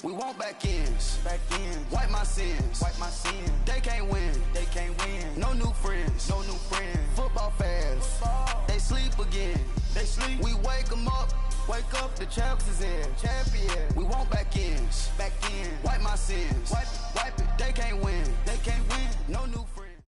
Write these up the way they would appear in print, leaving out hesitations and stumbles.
We want back ends. Wipe my sins. They can't win. No new friends. Football fans. They sleep again. We wake them up. The champs is in. We want back ends. Wipe my sins. Wipe it. They can't win. No new friends.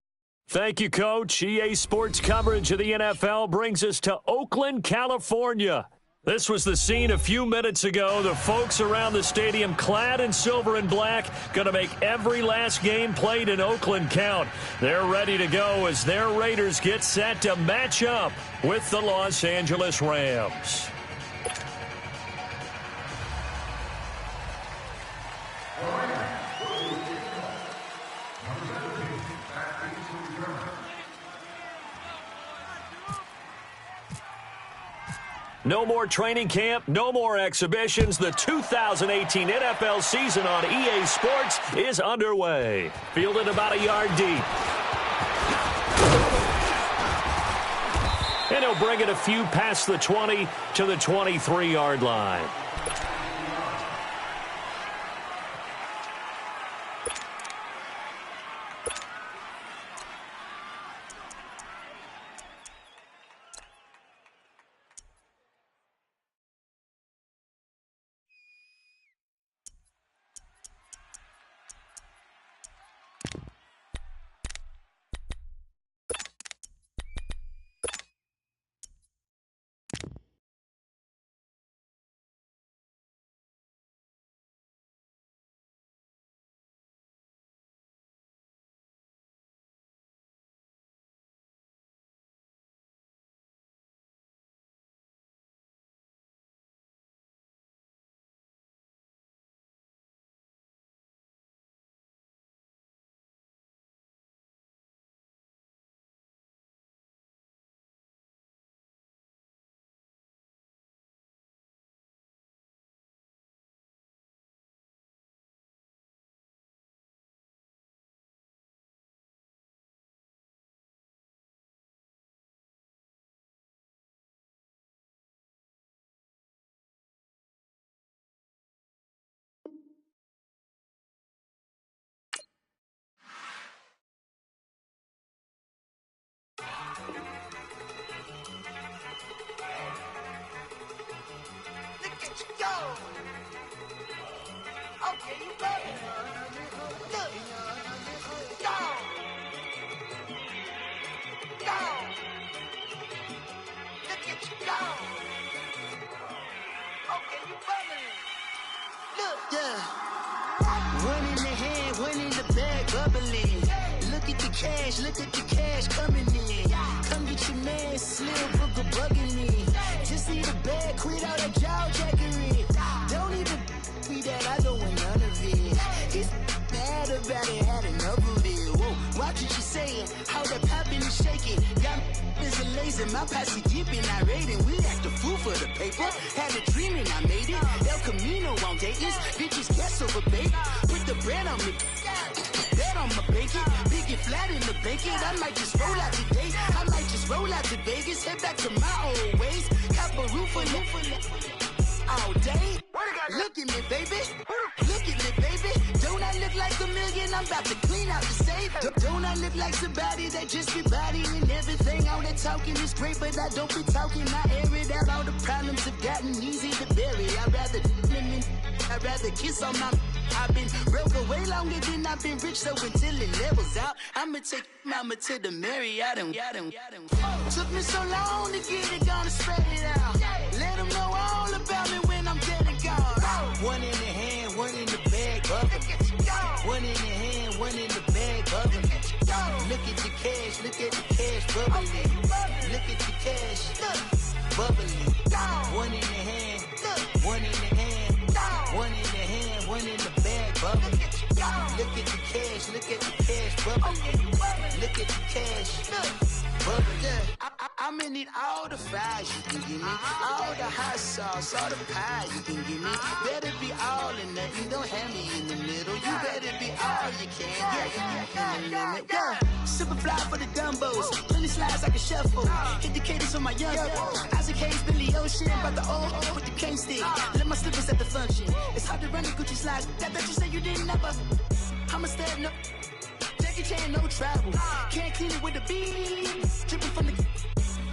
Thank you, Coach. EA Sports coverage of the NFL brings us to Oakland, California. This was the scene a few minutes ago. The folks around the stadium clad in silver and black going to make every last game played in Oakland count. They're ready to go as their Raiders get set to match up with the Los Angeles Rams. No more training camp, no more exhibitions. The 2018 NFL season on EA Sports is underway. Fielded about a yard deep. And he'll bring it a few past the 20 to the 23-yard line. Look at the cash coming in. Come get your man, Slim Booker bugging me. Just need a bag, quit all that jaw jackery. Don't even be that, I don't want none of it. He's mad about it, had enough of it. Whoa, watch what you saying, how that poppin' and shaking. Got is a laser, my posse deep and irate, and we act a fool for the paper. Had a dream and I made it. El Camino on Dayton's, bitches guess over bait. Put the bread on me. Bet on my bacon, big and flat in the bacon. I might just roll out today. I might just roll out to Vegas, head back to my old ways. Cop a roof for all day. Look at me, baby. Look at me, baby. Don't I look like a million? I'm about to clean out the safe. Don't I look like somebody that just be bodying everything? All that talking is great, but I don't be talking. I air it out. All the problems have gotten easy to bury. I'd rather kiss on my. I've been broke away longer than I've been rich, so until it levels out, I'ma take mama to the Marriott and took me so long to get it, gonna spread it out. Let them know all about me when I'm dead and gone. One in the hand, one in the bag, bubbling. One in the hand, one in the bag, bubbling. Look at the cash, bubbling. Look at the cash, bubbling. One in the hand, one in the hand, one in the hand, one in the bag, bubbling. Look at the cash, bubbling. Look at the cash, bubbling. I'm gonna need all the fries you can give me, all the hot sauce, all the pie you can give me. Better be all or nothing, don't have me in the middle. You better be all you can, yeah. Super fly for the Dumbos, plenty slides like a shuffle. Hit the cadence on my young Isaac Hayes, Billy Ocean. shit about the old with the cane stick. Let my slippers at the function. It's hard to run the Gucci slides. That you said you didn't never. I'ma stand up. Jackie Chan, no travel. Can't clean it with the beat. Dripping from the.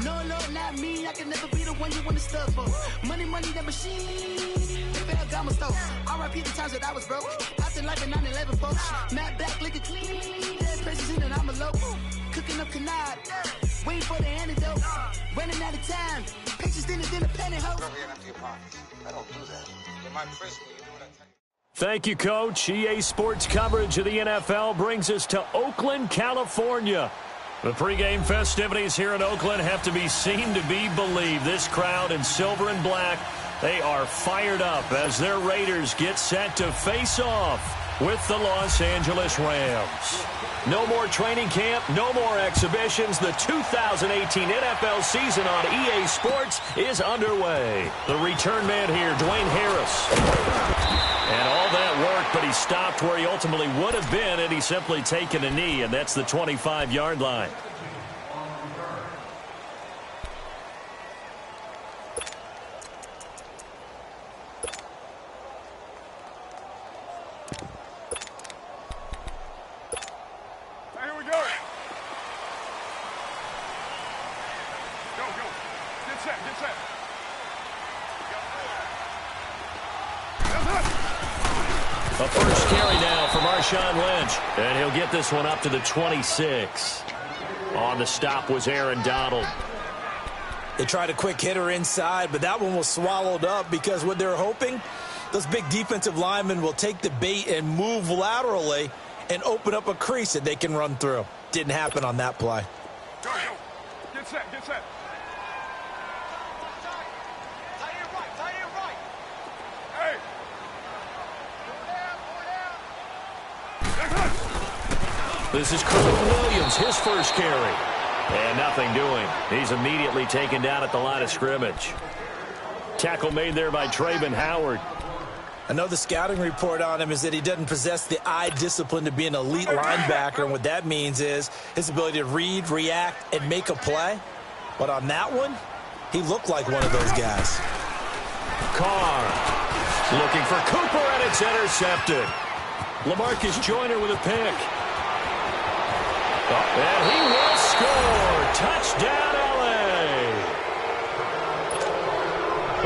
No, Lord, not me. I can never be the one you want to stuff for. Money, that machine. They failed Gamma Store. R.I.P. the times that I was broke. After life in 9/11, folks. Matte black, liquor clean. Dead presents in and I'm a local. Cooking up canard. Waiting for the antidote. Running out of time. Pictures thinner than a pantyhose. I don't do that. In my principle, you know what I tell you. Thank you, Coach. EA Sports coverage of the NFL brings us to Oakland, California. The pregame festivities here in Oakland have to be seen to be believed. This crowd in silver and black, they are fired up as their Raiders get set to face off with the Los Angeles Rams. No more training camp, no more exhibitions. The 2018 NFL season on EA Sports is underway. The return man here, Dwayne Harris. And all that work, but he stopped where he ultimately would have been had he simply taken a knee, and that's the 25-yard line. Here we go. Go. Get set. A first carry now for Marshawn Lynch, and he'll get this one up to the 26. On the stop was Aaron Donald. They tried a quick hitter inside, but that one was swallowed up because what they're hoping, those big defensive linemen will take the bait and move laterally and open up a crease that they can run through. Didn't happen on that play. Go. Get set. Hey. This is Colton Williams, his first carry. And nothing doing. He's immediately taken down at the line of scrimmage. Tackle made there by Trayvon Howard. I know the scouting report on him is that he doesn't possess the eye discipline to be an elite linebacker, and what that means is his ability to read, react, and make a play. But on that one, he looked like one of those guys. Carr looking for Cooper, and it's intercepted. LaMarcus Joyner with a pick. And he will score. Touchdown, L.A.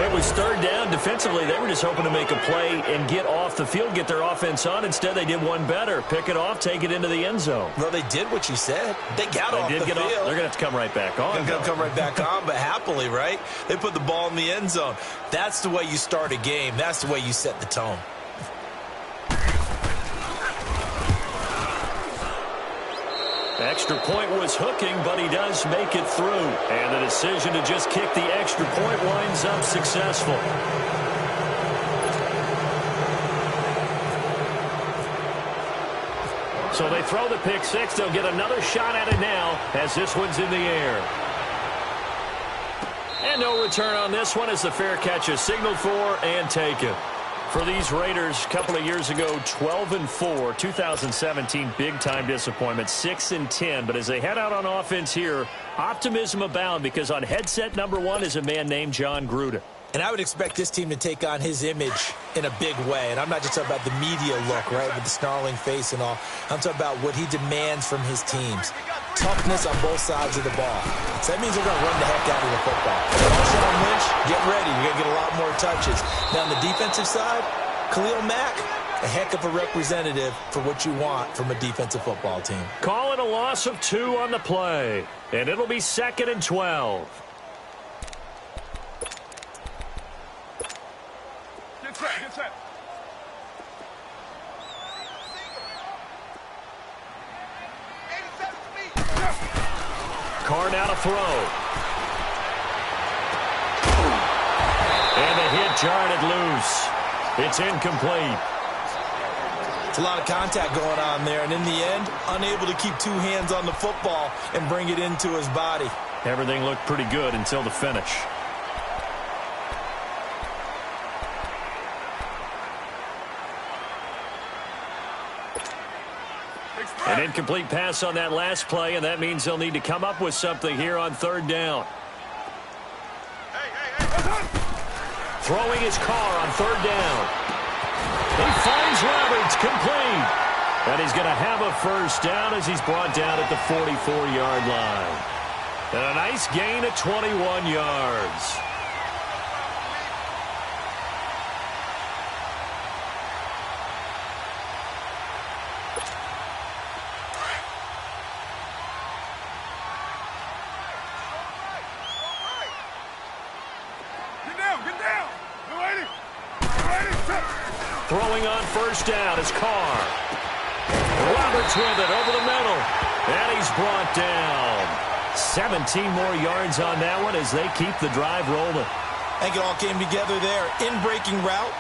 It was third down. Defensively, they were just hoping to make a play and get off the field, get their offense on. Instead, they did one better. Pick it off, take it into the end zone. Well, they did what you said. They got off the field. They're going to have to come right back on. They're going to come right back on, but happily, right? They put the ball in the end zone. That's the way you start a game. That's the way you set the tone. Extra point was hooking, but he does make it through. And the decision to just kick the extra point winds up successful. So they throw the pick six. They'll get another shot at it now as this one's in the air. And no return on this one as the fair catch is signaled for and taken. For these Raiders, a couple of years ago, 12-4, 2017, big-time disappointment, 6-10. But as they head out on offense here, optimism abound because on headset number one is a man named John Gruden. And I would expect this team to take on his image in a big way. And I'm not just talking about the media look, right, with the snarling face and all. I'm talking about what he demands from his teams. Toughness on both sides of the ball. So that means they're going to run the heck out of the football. Marshawn Lynch, get ready. You're going to get a lot more touches. Now, on the defensive side, Khalil Mack, a heck of a representative for what you want from a defensive football team. Call it a loss of 2 on the play. And it'll be 2nd and 12. Get set. Carr now to throw. And the hit jarred it loose. It's incomplete. It's a lot of contact going on there, and in the end, unable to keep two hands on the football and bring it into his body. Everything looked pretty good until the finish. An incomplete pass on that last play, and that means they'll need to come up with something here on 3rd down. Hey. Throwing his car on third down. He finds Roberts, complete. And he's going to have a first down as he's brought down at the 44-yard line. And a nice gain of 21 yards. Throwing on first down is Carr. Roberts with it over the middle. And he's brought down. 17 more yards on that one as they keep the drive rolling. I think it all came together there. In-breaking route.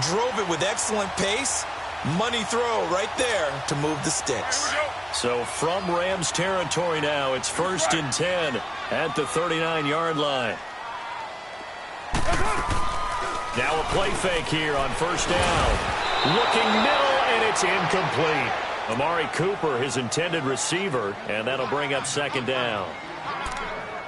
Drove it with excellent pace. Money throw right there to move the sticks. So from Rams territory now, it's 1st and 10 at the 39-yard line. Now a play fake here on first down. Looking middle, and it's incomplete. Amari Cooper, his intended receiver, and that'll bring up 2nd down.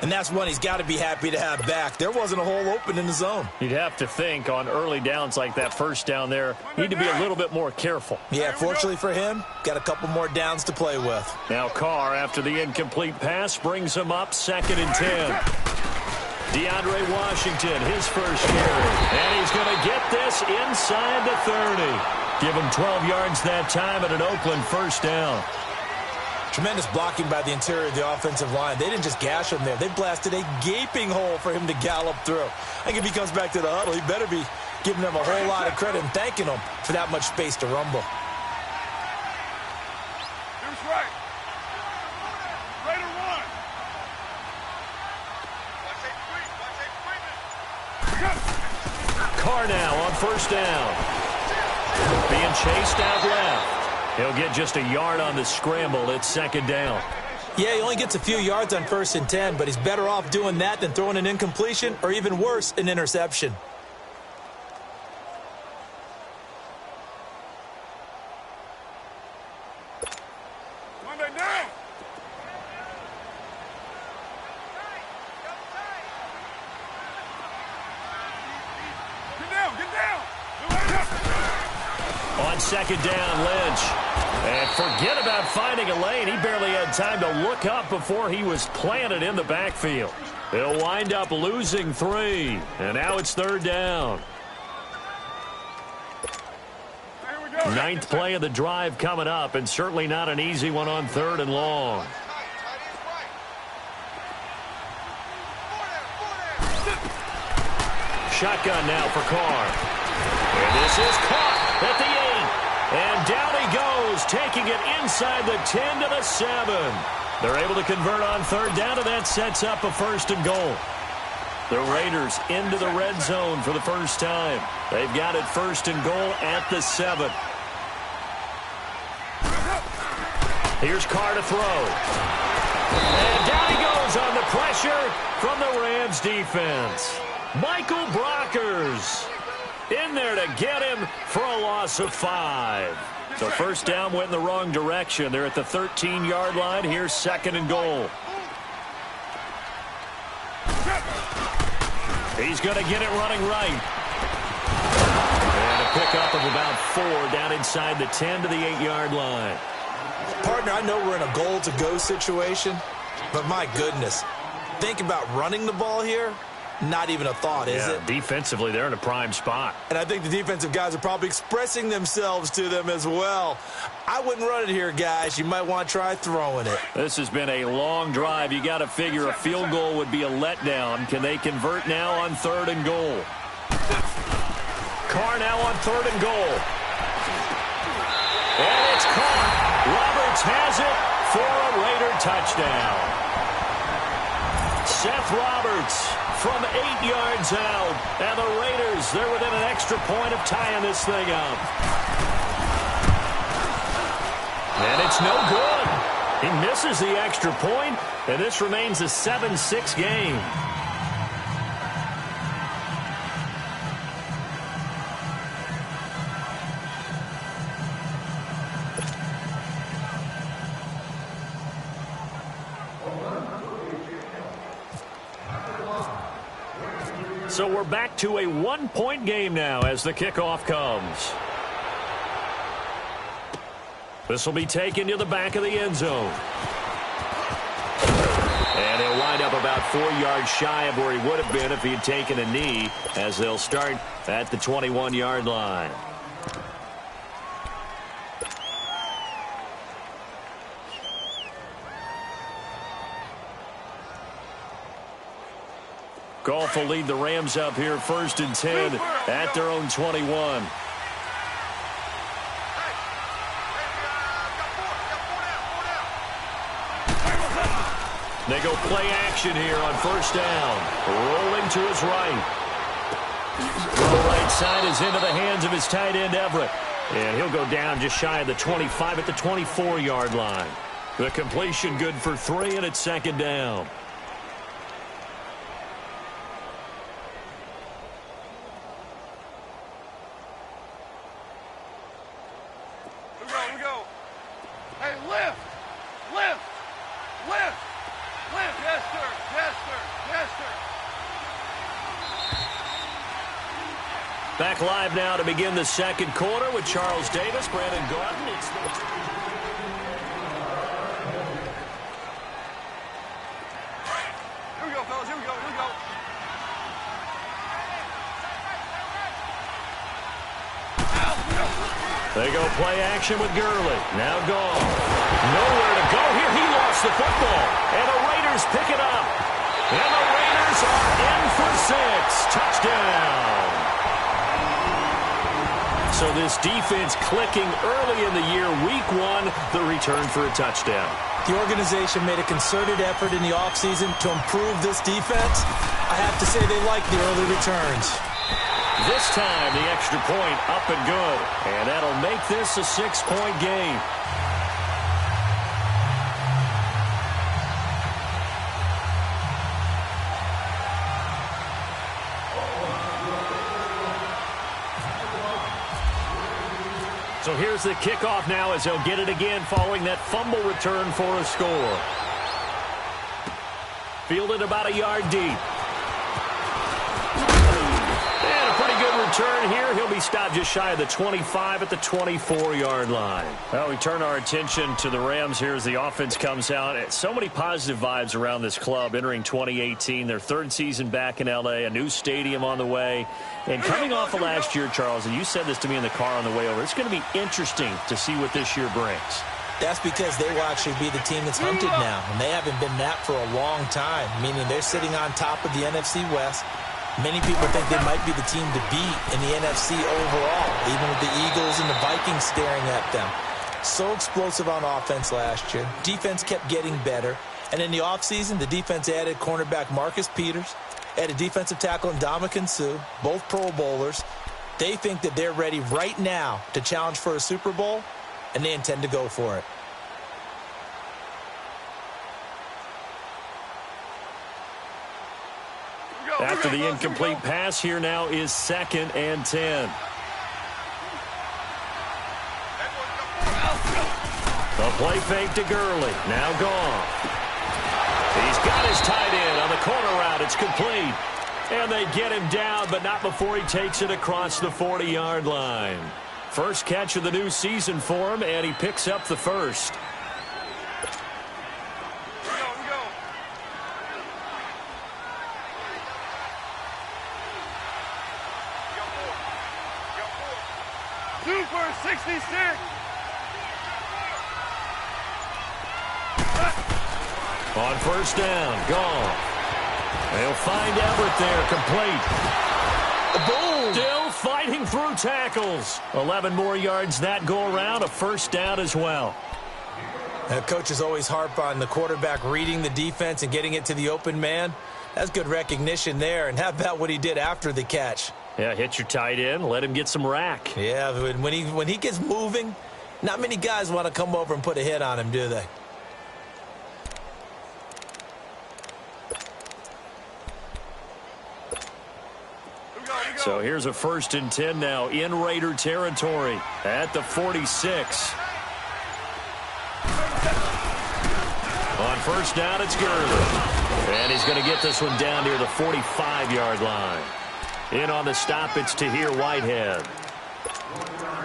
And that's one he's got to be happy to have back. There wasn't a hole open in the zone. You'd have to think on early downs like that first down there, need to be a little bit more careful. Yeah, fortunately for him, got a couple more downs to play with. Now Carr, after the incomplete pass, brings him up 2nd and 10. DeAndre Washington, his first carry. And he's going to get this inside the 30. Give him 12 yards that time at an Oakland first down. Tremendous blocking by the interior of the offensive line. They didn't just gash him there. They blasted a gaping hole for him to gallop through. I think if he comes back to the huddle, he better be giving them a whole lot of credit and thanking them for that much space to rumble. Here's right. Raider one. Carr now on first down. Being chased out left. He'll get just a yard on the scramble. It's 2nd down. Yeah, he only gets a few yards on 1st and 10, but he's better off doing that than throwing an incompletion or even worse, an interception. Monday down. Get down. On 2nd down, Lynch. And forget about finding a lane. He barely had time to look up before he was planted in the backfield. He'll wind up losing 3. And now it's 3rd down. 9th play of the drive coming up, and certainly not an easy one on 3rd and long. Shotgun now for Carr. And this is caught at the 8. And down he goes, taking it inside the 10 to the 7. They're able to convert on 3rd down, and that sets up a 1st and goal. The Raiders into the red zone for the first time. They've got it 1st and goal at the 7. Here's Carr to throw. And down he goes on the pressure from the Rams defense. Michael Brockers in there to get him for a loss of 5. So first down went in the wrong direction. They're at the 13-yard line. Here's 2nd and goal. He's going to get it running right. And a pickup of about 4 down inside the 10 to the 8-yard line. Partner, I know we're in a goal-to-go situation, but my goodness, think about running the ball here. Not even a thought, is it? Defensively, they're in a prime spot. And I think the defensive guys are probably expressing themselves to them as well. I wouldn't run it here, guys. You might want to try throwing it. This has been a long drive. You got to figure a field goal would be a letdown. Can they convert now on 3rd and goal? Carr now on 3rd and goal. And it's caught. Roberts has it for a Raider touchdown. Seth Roberts from 8 yards out. And the Raiders, they're within an extra point of tying this thing up. And it's no good. He misses the extra point, and this remains a 7-6 game. So we're back to a one-point game now as the kickoff comes. This will be taken to the back of the end zone. And he'll wind up about 4 yards shy of where he would have been if he had taken a knee, as they'll start at the 21-yard line. Goff will lead the Rams up here 1st and 10 at their own 21. They go play action here on 1st down. Rolling to his right. The right side is into the hands of his tight end, Everett. And he'll go down just shy of the 25 at the 24-yard line. The completion good for 3, and it's 2nd down. Here we go. Hey, lift! Lift! Lift! Lift! Yes, sir! Yes, sir! Yes, sir! Back live now to begin the 2nd quarter with Charles Davis, Brandon Gordon. It's Here we go, fellas. Here we go. Here we go. They go play action with Gurley. Now gone. Nowhere to go here. He lost the football. And the Raiders pick it up. And the Raiders are in for 6. Touchdown. So this defense clicking early in the year. Week 1, the return for a touchdown. The organization made a concerted effort in the offseason to improve this defense. I have to say they like the early returns. This time, the extra point up and good. And that'll make this a 6-point game. So here's the kickoff now as he'll get it again following that fumble return for a score. Fielded about a yard deep. And a pretty good return here. He'll be stopped just shy of the 25 at the 24-yard line. Well, we turn our attention to the Rams here as the offense comes out. So many positive vibes around this club entering 2018. Their 3rd season back in L.A., a new stadium on the way. And coming off of last year, Charles, and you said this to me in the car on the way over, it's going to be interesting to see what this year brings. That's because they will actually be the team that's hunted now, and they haven't been that for a long time, meaning they're sitting on top of the NFC West. Many people think they might be the team to beat in the NFC overall, even with the Eagles and the Vikings staring at them. So explosive on offense last year. Defense kept getting better. And in the offseason, the defense added cornerback Marcus Peters, added defensive tackle Ndamukong Suh, both Pro Bowlers. They think that they're ready right now to challenge for a Super Bowl, and they intend to go for it. After the incomplete pass, here now is 2nd and 10. The play fake to Gurley. Now gone. He's got his tight end on the corner route. It's complete. And they get him down, but not before he takes it across the 40-yard line. First catch of the new season for him, and he picks up the first. Super 66. On 1st down, gone. They'll find Everett there, complete. Boom! Still fighting through tackles. 11 more yards that go around, a 1st down as well. Coaches always harp on the quarterback reading the defense and getting it to the open man. That's good recognition there. And how about what he did after the catch? Yeah, hit your tight end, let him get some rack. Yeah, when he gets moving, not many guys want to come over and put a hit on him, do they? So here's a 1st and 10 now in Raider territory at the 46. On 1st down, it's Gurley. And he's going to get this one down near the 45-yard line. In on the stop, it's Tahir Whitehead.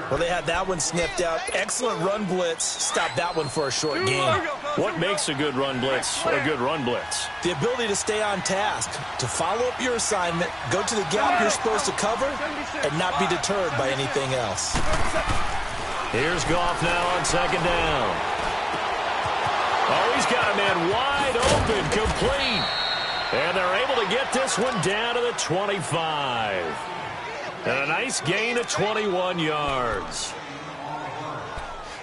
Well, they had that one sniffed out. Excellent run blitz. Stop that one for a short gain. What makes a good run blitz a good run blitz? The ability to stay on task, to follow up your assignment, go to the gap you're supposed to cover, and not be deterred by anything else. Here's Goff now on second down. Oh, he's got a man wide open, complete. And they're able to get this one down to the 25. And a nice gain of 21 yards.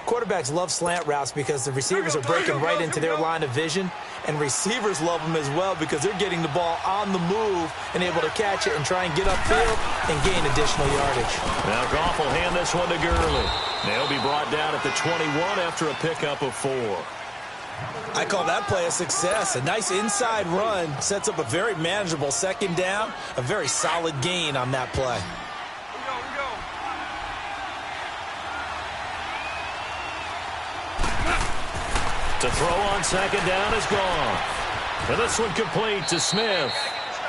Quarterbacks love slant routes because the receivers are breaking right into their line of vision, and receivers love them as well because they're getting the ball on the move and able to catch it and try and get upfield and gain additional yardage. Now Goff will hand this one to Gurley. They'll be brought down at the 21 after a pickup of 4. I call that play a success. A nice inside run sets up a very manageable second down, a very solid gain on that play. To throw on second down is gone. And this one complete to Smith.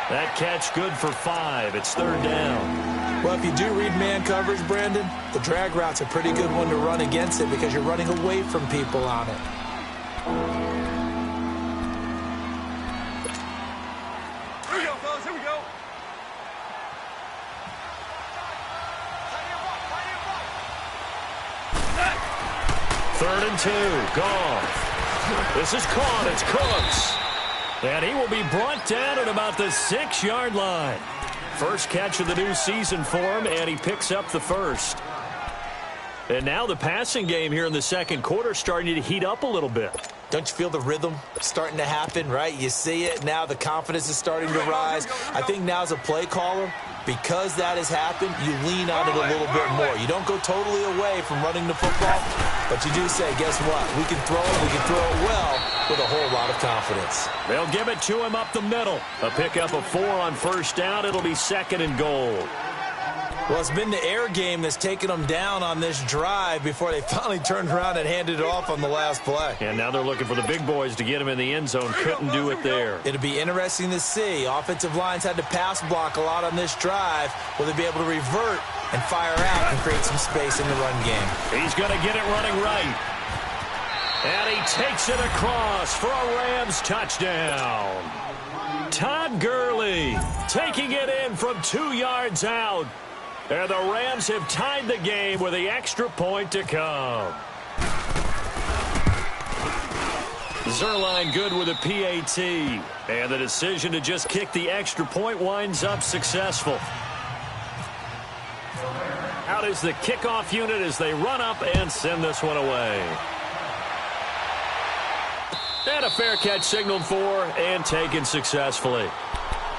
That catch good for 5. It's third down. Well, if you do read man coverage, Brandon, the drag route's a pretty good one to run against it because you're running away from people on it. Here we go, fellas. Here we go. Third and 2. Goff. This is caught. It's Cooks. And he will be brought down at about the 6-yard line. First catch of the new season for him, and he picks up the first. And now the passing game here in the second quarter starting to heat up a little bit. Don't you feel the rhythm starting to happen, right? You see it. Now the confidence is starting to rise. I think now as a play caller, because that has happened, you lean on it a little bit more. You don't go totally away from running the football, but you do say, guess what? We can throw it. We can throw it well with a whole lot of confidence. They'll give it to him up the middle. A pickup of 4 on first down. It'll be second and goal. Well, it's been the air game that's taken them down on this drive before they finally turned around and handed it off on the last play. And now they're looking for the big boys to get him in the end zone. Couldn't do it there. It'll be interesting to see. Offensive lines had to pass block a lot on this drive. Will they be able to revert and fire out and create some space in the run game? He's going to get it running right. And he takes it across for a Rams touchdown. Todd Gurley taking it in from 2 yards out. And the Rams have tied the game with the extra point to come. Zerline good with a PAT. And the decision to just kick the extra point winds up successful. Out is the kickoff unit as they run up and send this one away. And a fair catch signaled for and taken successfully.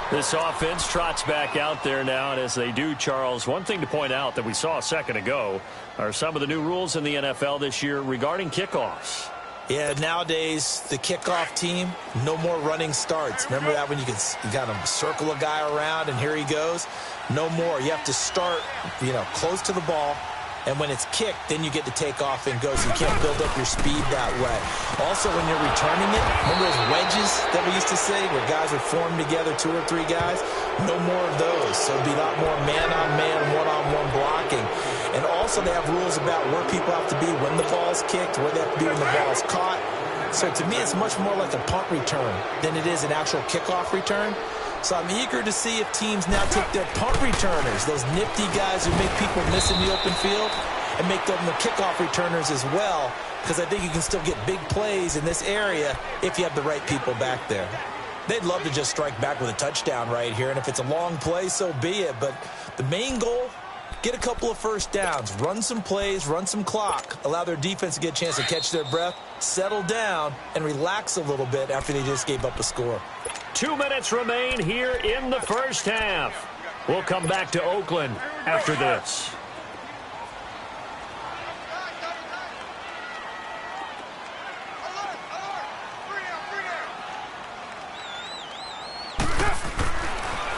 This offense trots back out there now, and as they do, Charles, one thing to point out that we saw a second ago are some of the new rules in the NFL this year regarding kickoffs. Yeah, nowadays, the kickoff team, no more running starts. Remember that when you got to circle a guy around, and here he goes? No more. You have to start, close to the ball. And when it's kicked, then you get to take off and go, so you can't build up your speed that way. Also, when you're returning it, remember those wedges that we used to say where guys would form together, 2 or 3 guys? No more of those. So it'll be a lot more man-on-man, one-on-one blocking. And also, they have rules about where people have to be when the ball's kicked, where they have to be when the ball's caught. So to me, it's much more like a punt return than it is an actual kickoff return. So I'm eager to see if teams now take their punt returners, those nifty guys who make people miss in the open field, and make them the kickoff returners as well, because I think you can still get big plays in this area if you have the right people back there. They'd love to just strike back with a touchdown right here, and if it's a long play, so be it. But the main goal, get a couple of first downs, run some plays, run some clock, allow their defense to get a chance to catch their breath, settle down, and relax a little bit after they just gave up a score. 2 minutes remain here in the first half. We'll come back to Oakland after this.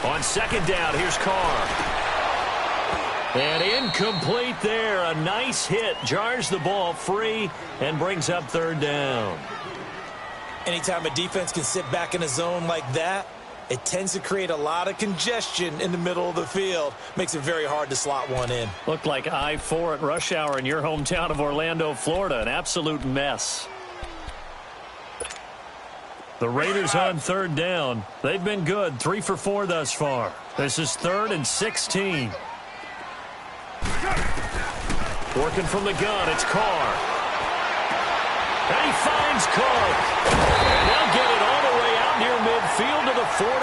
On second down, here's Carr. And incomplete there. A nice hit. Jars the ball free and brings up third down. Anytime a defense can sit back in a zone like that, It tends to create a lot of congestion in the middle of the field. Makes it very hard to slot one in. Looked like I-4 at rush hour in your hometown of Orlando, Florida. An absolute mess. The Raiders on third down. They've been good, 3 for 4 thus far. This is 3rd and 16. Working from the gun, it's Carr. And he finds Cook. And they'll get it all the way out near midfield to the 45.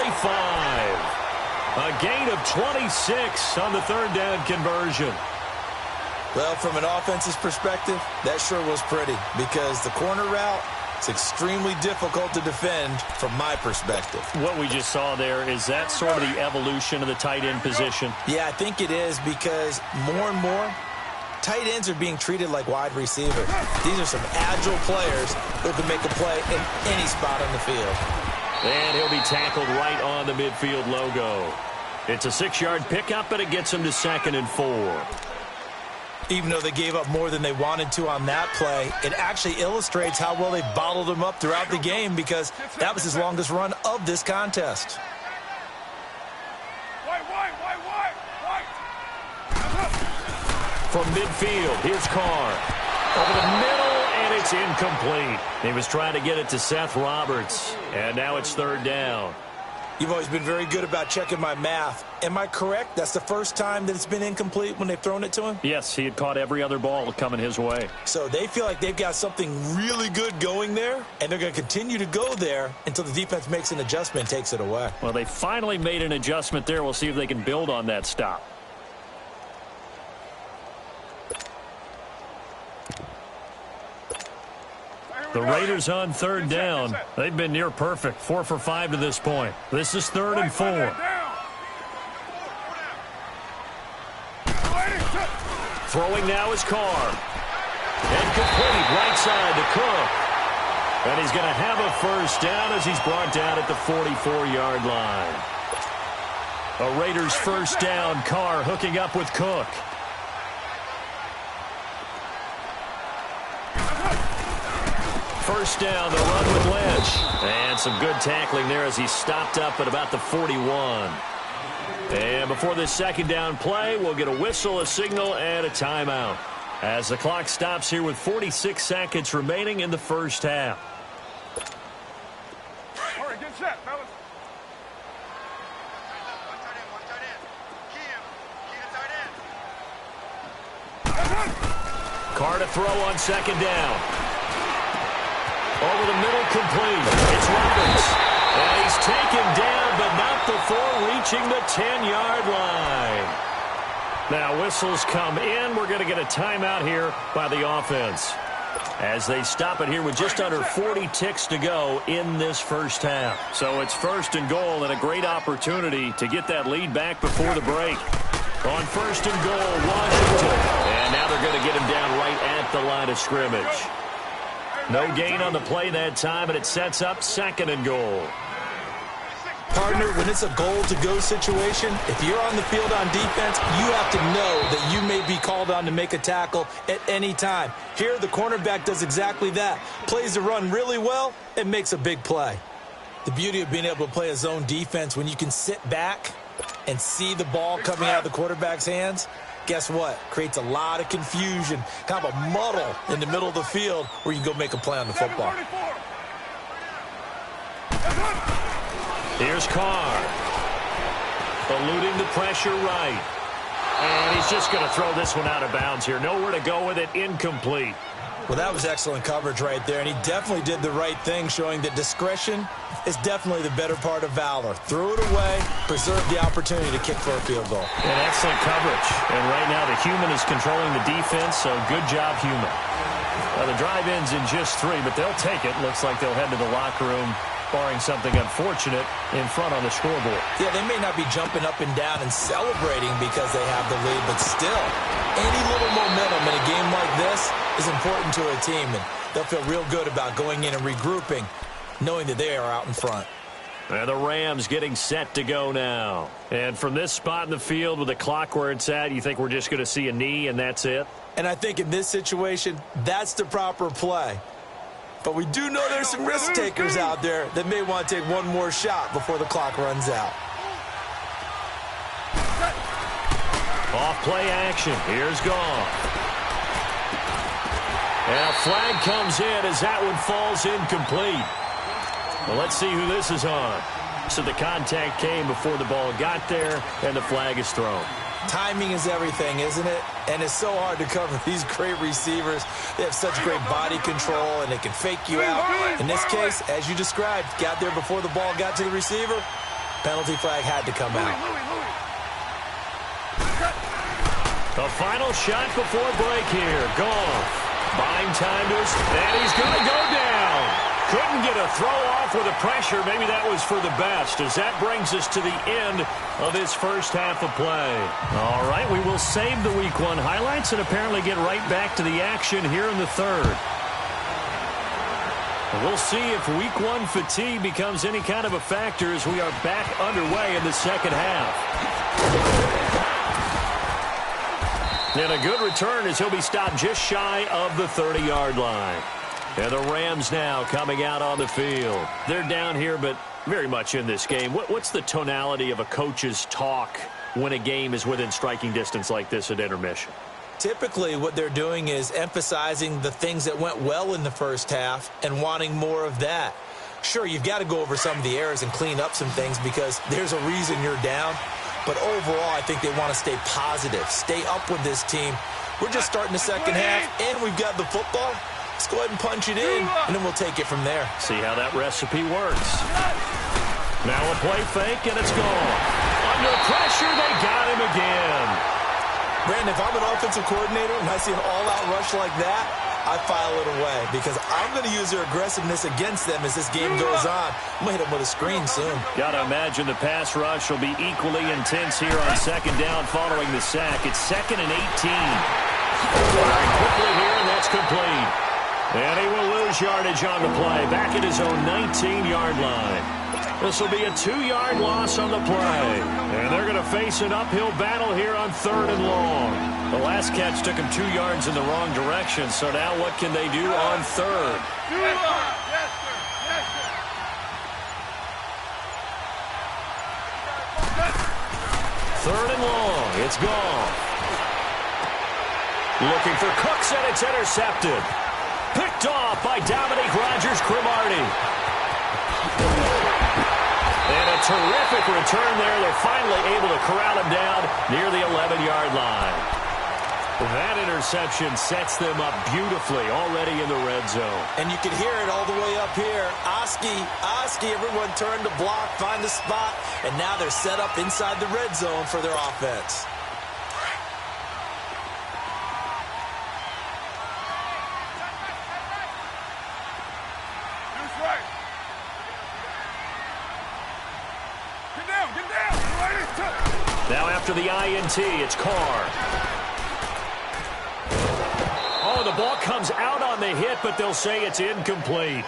A gain of 26 on the third down conversion. Well, from an offense's perspective, that sure was pretty because the corner route, it's extremely difficult to defend from my perspective. What we just saw there, is that sort of the evolution of the tight end position? Yeah, I think it is because more and more, tight ends are being treated like wide receivers. These are some agile players who can make a play in any spot on the field. And he'll be tackled right on the midfield logo. It's a 6-yard pickup, but it gets him to 2nd and 4. Even though they gave up more than they wanted to on that play, it actually illustrates how well they bottled him up throughout the game because that was his longest run of this contest. From midfield, here's Carr. Over the middle, and it's incomplete. He was trying to get it to Seth Roberts, and now it's 3rd down. You've always been very good about checking my math. Am I correct? That's the first time that it's been incomplete when they've thrown it to him? Yes, he had caught every other ball coming his way. So they feel like they've got something really good going there, and they're going to continue to go there until the defense makes an adjustment and takes it away. Well, they finally made an adjustment there. We'll see if they can build on that stop. The Raiders on third down. They've been near perfect, 4 for 5 to this point. This is 3rd and 4. Throwing now is Carr. And complete right side to Cook. And he's going to have a first down as he's brought down at the 44-yard line. A Raiders first down. Carr hooking up with Cook. First down, the run with Lynch. And some good tackling there as he stopped up at about the 41. And before this second down play, we'll get a whistle, a signal, and a timeout. As the clock stops here with 46 seconds remaining in the first half. All right, get set, fellas. Carr to throw on second down. Over the middle, complete. It's Roberts. And he's taken down, but not before reaching the 10-yard line. Now, whistles come in. We're going to get a timeout here by the offense as they stop it here with just under 40 ticks to go in this first half. So it's 1st and goal and a great opportunity to get that lead back before the break. On 1st and goal, Washington. And now they're going to get him down right at the line of scrimmage. No gain on the play that time, and it sets up 2nd and goal. Partner, when it's a goal-to-go situation, if you're on the field on defense, you have to know that you may be called on to make a tackle at any time. Here, the cornerback does exactly that. Plays the run really well and makes a big play. The beauty of being able to play a zone defense when you can sit back and see the ball coming out of the quarterback's hands, guess what? Creates a lot of confusion, kind of a muddle in the middle of the field where you can go make a play on the football. Here's Carr. Eluding the pressure right. And he's just going to throw this one out of bounds here. Nowhere to go with it. Incomplete. Well, that was excellent coverage right there, and he definitely did the right thing, showing that discretion is definitely the better part of valor. Threw it away, preserved the opportunity to kick for a field goal. And excellent coverage. And right now the human is controlling the defense, so good job, human. Well, the drive ends in just 3, but they'll take it. Looks like they'll head to the locker room, barring something unfortunate, in front on the scoreboard. Yeah, they may not be jumping up and down and celebrating because they have the lead, but still, any little momentum in a game like this is important to a team, and they'll feel real good about going in and regrouping, knowing that they are out in front. And the Rams getting set to go now. And from this spot in the field with the clock where it's at, you think we're just going to see a knee and that's it? And I think in this situation, that's the proper play. But we do know there's some risk takers out there that may want to take one more shot before the clock runs out. Off play action. Here's Goff. And a flag comes in as that one falls incomplete. Well, let's see who this is on. So the contact came before the ball got there, and the flag is thrown. Timing is everything, isn't it? And it's so hard to cover these great receivers. They have such great body control, and they can fake you out. In this case, as you described, got there before the ball got to the receiver. Penalty flag had to come out. The final shot before break here. Goff. Buying time to his, and he's going to go down. Couldn't get a throw off with the pressure. Maybe that was for the best, as that brings us to the end of this first half of play. All right, we will save the Week 1 highlights and apparently get right back to the action here in the third. We'll see if Week 1 fatigue becomes any kind of a factor as we are back underway in the second half. And a good return as he'll be stopped just shy of the 30-yard line. And the Rams now coming out on the field. They're down here, but very much in this game. What's the tonality of a coach's talk when a game is within striking distance like this at intermission? Typically, what they're doing is emphasizing the things that went well in the first half and wanting more of that. Sure, you've got to go over some of the errors and clean up some things because there's a reason you're down. But overall, I think they want to stay positive, stay up with this team. We're just starting the second half, and we've got the football. Let's go ahead and punch it in, and then we'll take it from there. See how that recipe works. Now a play fake, and it's gone. Under pressure, they got him again. Brandon, if I'm an offensive coordinator and I see an all-out rush like that, I file it away because I'm going to use their aggressiveness against them as this game goes on. I'm going to hit them with a screen soon. Got to imagine the pass rush will be equally intense here on second down following the sack. It's 2nd and 18. Firing quickly here, and that's complete. And he will lose yardage on the play. Back at his own 19-yard line. This will be a 2-yard loss on the play. And they're going to face an uphill battle here on 3rd and long. The last catch took him 2 yards in the wrong direction. So now what can they do on 3rd? Yes, sir. Yes, sir. 3rd and long. It's gone. Looking for Cooks, and it's intercepted. Picked off by Dominique Rodgers-Cromartie. And a terrific return there. They're finally able to corral him down near the 11-yard line. That interception sets them up beautifully already in the red zone. And you can hear it all the way up here. Oski, everyone turned to block, find a spot, and now they're set up inside the red zone for their offense. Now after the INT, it's Carr. Oh, the ball comes out on the hit, but they'll say it's incomplete.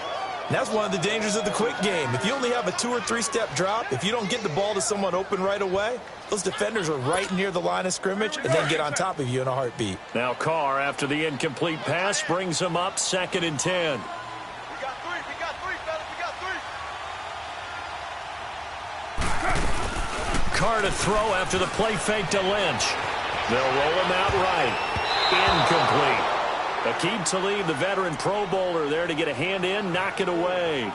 That's one of the dangers of the quick game. If you only have a 2- or 3-step drop, if you don't get the ball to someone open right away, those defenders are right near the line of scrimmage and then get on top of you in a heartbeat. Now Carr, after the incomplete pass, brings them up 2nd and 10. Carr to throw after the play fake to Lynch. They'll roll him out right. Incomplete. Aqib Talib, the veteran Pro Bowler, there to get a hand in, knock it away.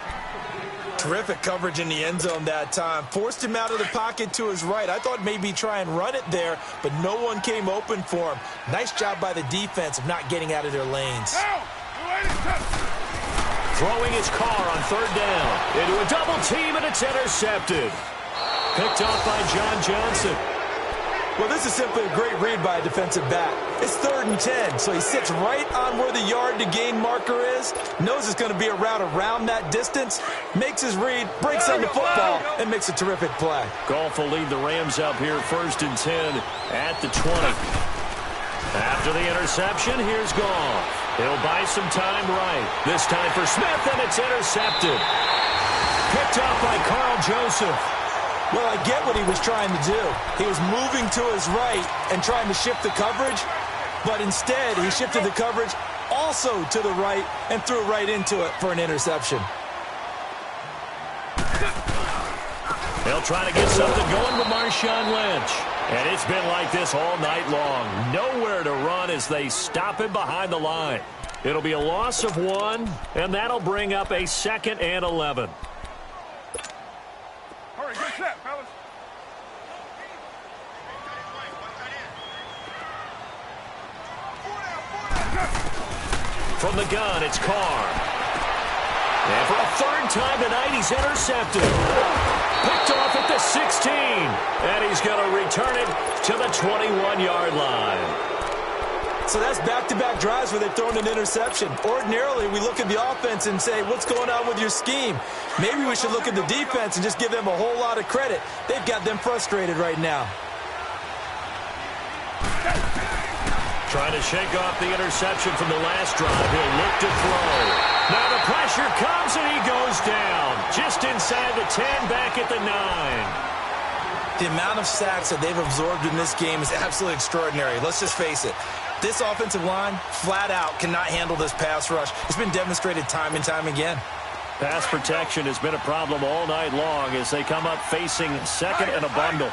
Terrific coverage in the end zone that time. Forced him out of the pocket to his right. I thought maybe try and run it there, but no one came open for him. Nice job by the defense of not getting out of their lanes. Throwing his Carr on 3rd down. Into a double team, and it's intercepted. Picked off by John Johnson. Well, this is simply a great read by a defensive back. It's 3rd and 10, so he sits right on where the yard-to-gain marker is, knows it's going to be a route around that distance, makes his read, breaks on the football, and makes a terrific play. Goff will lead the Rams up here 1st and 10 at the 20. After the interception, here's Goff. He'll buy some time right. This time for Smith, and it's intercepted. Picked up by Carl Joseph. Well, I get what he was trying to do. He was moving to his right and trying to shift the coverage, but instead he shifted the coverage also to the right, and threw right into it for an interception. They'll try to get something going with Marshawn Lynch. And it's been like this all night long. Nowhere to run as they stop him behind the line. It'll be a loss of 1, and that'll bring up a 2nd and 11. All right, good set, fellas. From the gun, it's Carr. And for a 3rd time tonight, he's intercepted. Picked off at the 16. And he's going to return it to the 21-yard line. So that's back-to-back drives where they've thrown an interception. Ordinarily, we look at the offense and say, what's going on with your scheme? Maybe we should look at the defense and just give them a whole lot of credit. They've got them frustrated right now. Trying to shake off the interception from the last drive. He'll look to throw. Now the pressure comes and he goes down. Just inside the 10, back at the 9. The amount of sacks that they've absorbed in this game is absolutely extraordinary. Let's just face it. This offensive line, flat out, cannot handle this pass rush. It's been demonstrated time and time again. Pass protection has been a problem all night long as they come up facing 2nd and a bundle.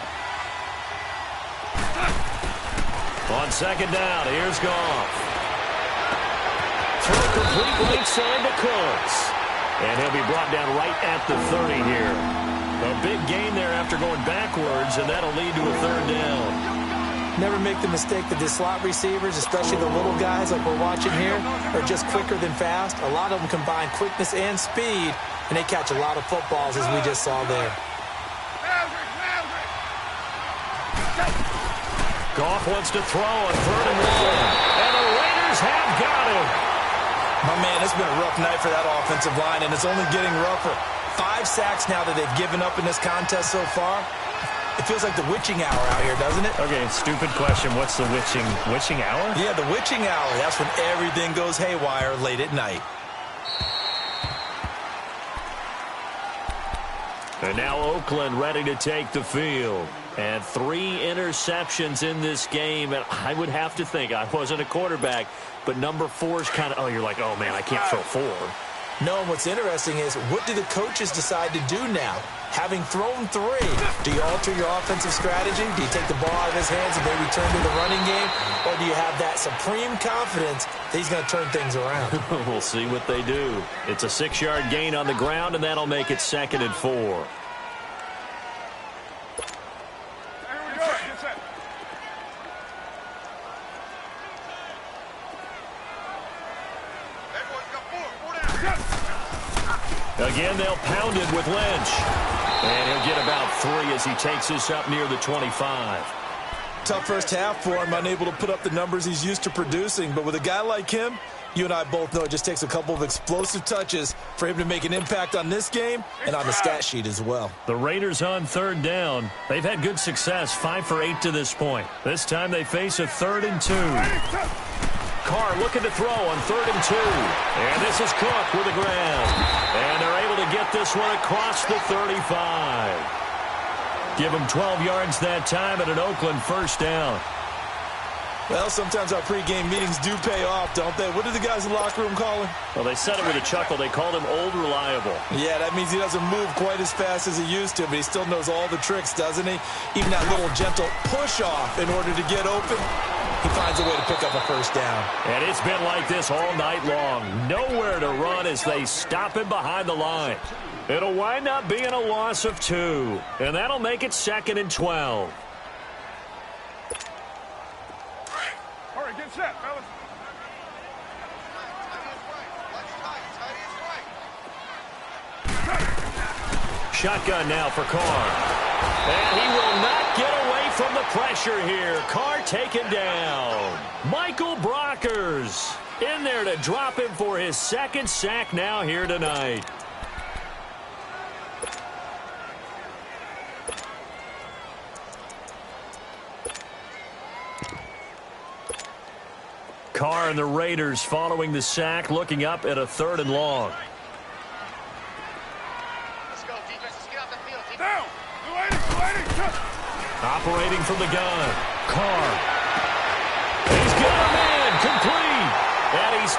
On 2nd down, here's Goff. Throw complete right side to Cooks. And he'll be brought down right at the 30 here. A big gain there after going backwards, and that'll lead to a 3rd down. Never make the mistake that the slot receivers, especially the little guys like we're watching here, are just quicker than fast. A lot of them combine quickness and speed, and they catch a lot of footballs, as we just saw there. Goff wants to throw on 3rd and 1. And the Raiders have got him. My man, it's been a rough night for that offensive line, and it's only getting rougher. 5 sacks now that they've given up in this contest so far. It feels like the witching hour out here, doesn't it? Okay, stupid question. What's the witching hour? Yeah, the witching hour. That's when everything goes haywire late at night. And now Oakland ready to take the field. And 3 interceptions in this game. And I would have to think, I wasn't a quarterback, but number 4 is kind of, oh, you're like, oh, man, I can't throw 4. No, and what's interesting is, what do the coaches decide to do now? Having thrown 3, do you alter your offensive strategy? Do you take the ball out of his hands and maybe turn to the running game? Or do you have that supreme confidence that he's going to turn things around? We'll see what they do. It's a 6-yard gain on the ground, and that'll make it 2nd and 4. Again, they'll pound it with Lynch. And he'll get about 3 as he takes this up near the 25. Tough first half for him, unable to put up the numbers he's used to producing. But with a guy like him, you and I both know it just takes a couple of explosive touches for him to make an impact on this game and on the stat sheet as well. The Raiders on 3rd down. They've had good success, 5 for 8 to this point. This time they face a 3rd and 2. Carr looking to throw on 3rd and 2. And this is Cook with a grab. And they're able to get this one across the 35. Give them 12 yards that time and an Oakland 1st down. Well, sometimes our pregame meetings do pay off, don't they? What do the guys in the locker room call him? Well, they said it with a chuckle. They called him Old Reliable. Yeah, that means he doesn't move quite as fast as he used to, but he still knows all the tricks, doesn't he? Even that little gentle push-off in order to get open, he finds a way to pick up a 1st down. And it's been like this all night long. Nowhere to run as they stop him behind the line. It'll wind up being a loss of 2, and that'll make it 2nd and 12. All right, get set, fellas. Shotgun now for Carr. And he will not get away from the pressure here. Carr taken down. Michael Brockers in there to drop him for his 2nd sack now here tonight. Carr and the Raiders following the sack, looking up at a 3rd and long. Let's go, defense. Let's get off the field. Down. Operating from the gun. Carr. He's got a man complete. And he's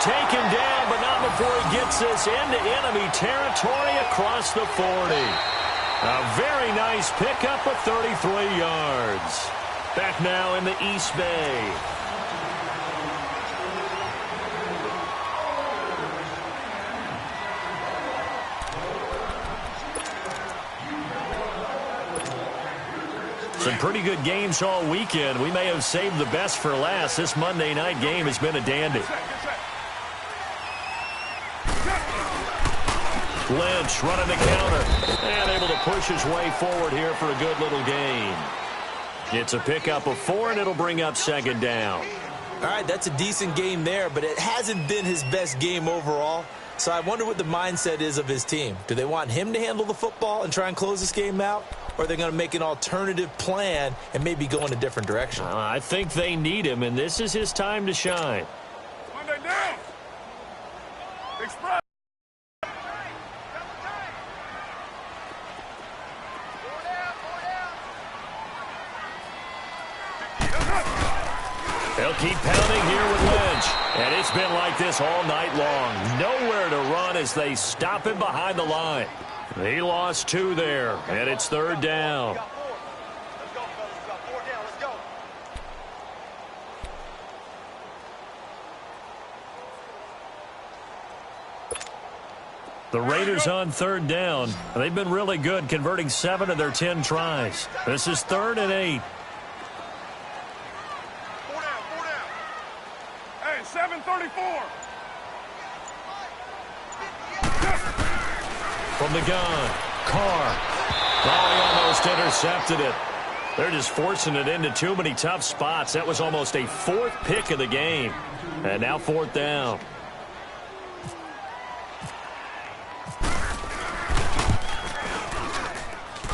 gets this into enemy territory across the 40. A very nice pickup of 33 yards. Back now in the East Bay. Some pretty good games all weekend. We may have saved the best for last. This Monday night game has been a dandy. Lynch running the counter and able to push his way forward here for a good little gain. It's a pickup of 4, and it'll bring up second down. All right, that's a decent game there, but it hasn't been his best game overall. So I wonder what the mindset is of his team. Do they want him to handle the football and try and close this game out? Or are they going to make an alternative plan and maybe go in a different direction? I think they need him, and this is his time to shine. Monday down. Express. They'll keep pounding here with Lynch. And it's been like this all night long. Nowhere to run as they stop him behind the line. He lost 2 there, and it's third down. Let's go, fellas. We got 4 down. Let's go. The Raiders on third down. They've been really good, converting 7 of their 10 tries. This is 3rd and 8. 4 down. 4 down. Hey, 7:34. From the gun, Carr. Oh, he almost intercepted it. They're just forcing it into too many tough spots. That was almost a 4th pick of the game. And now 4th down.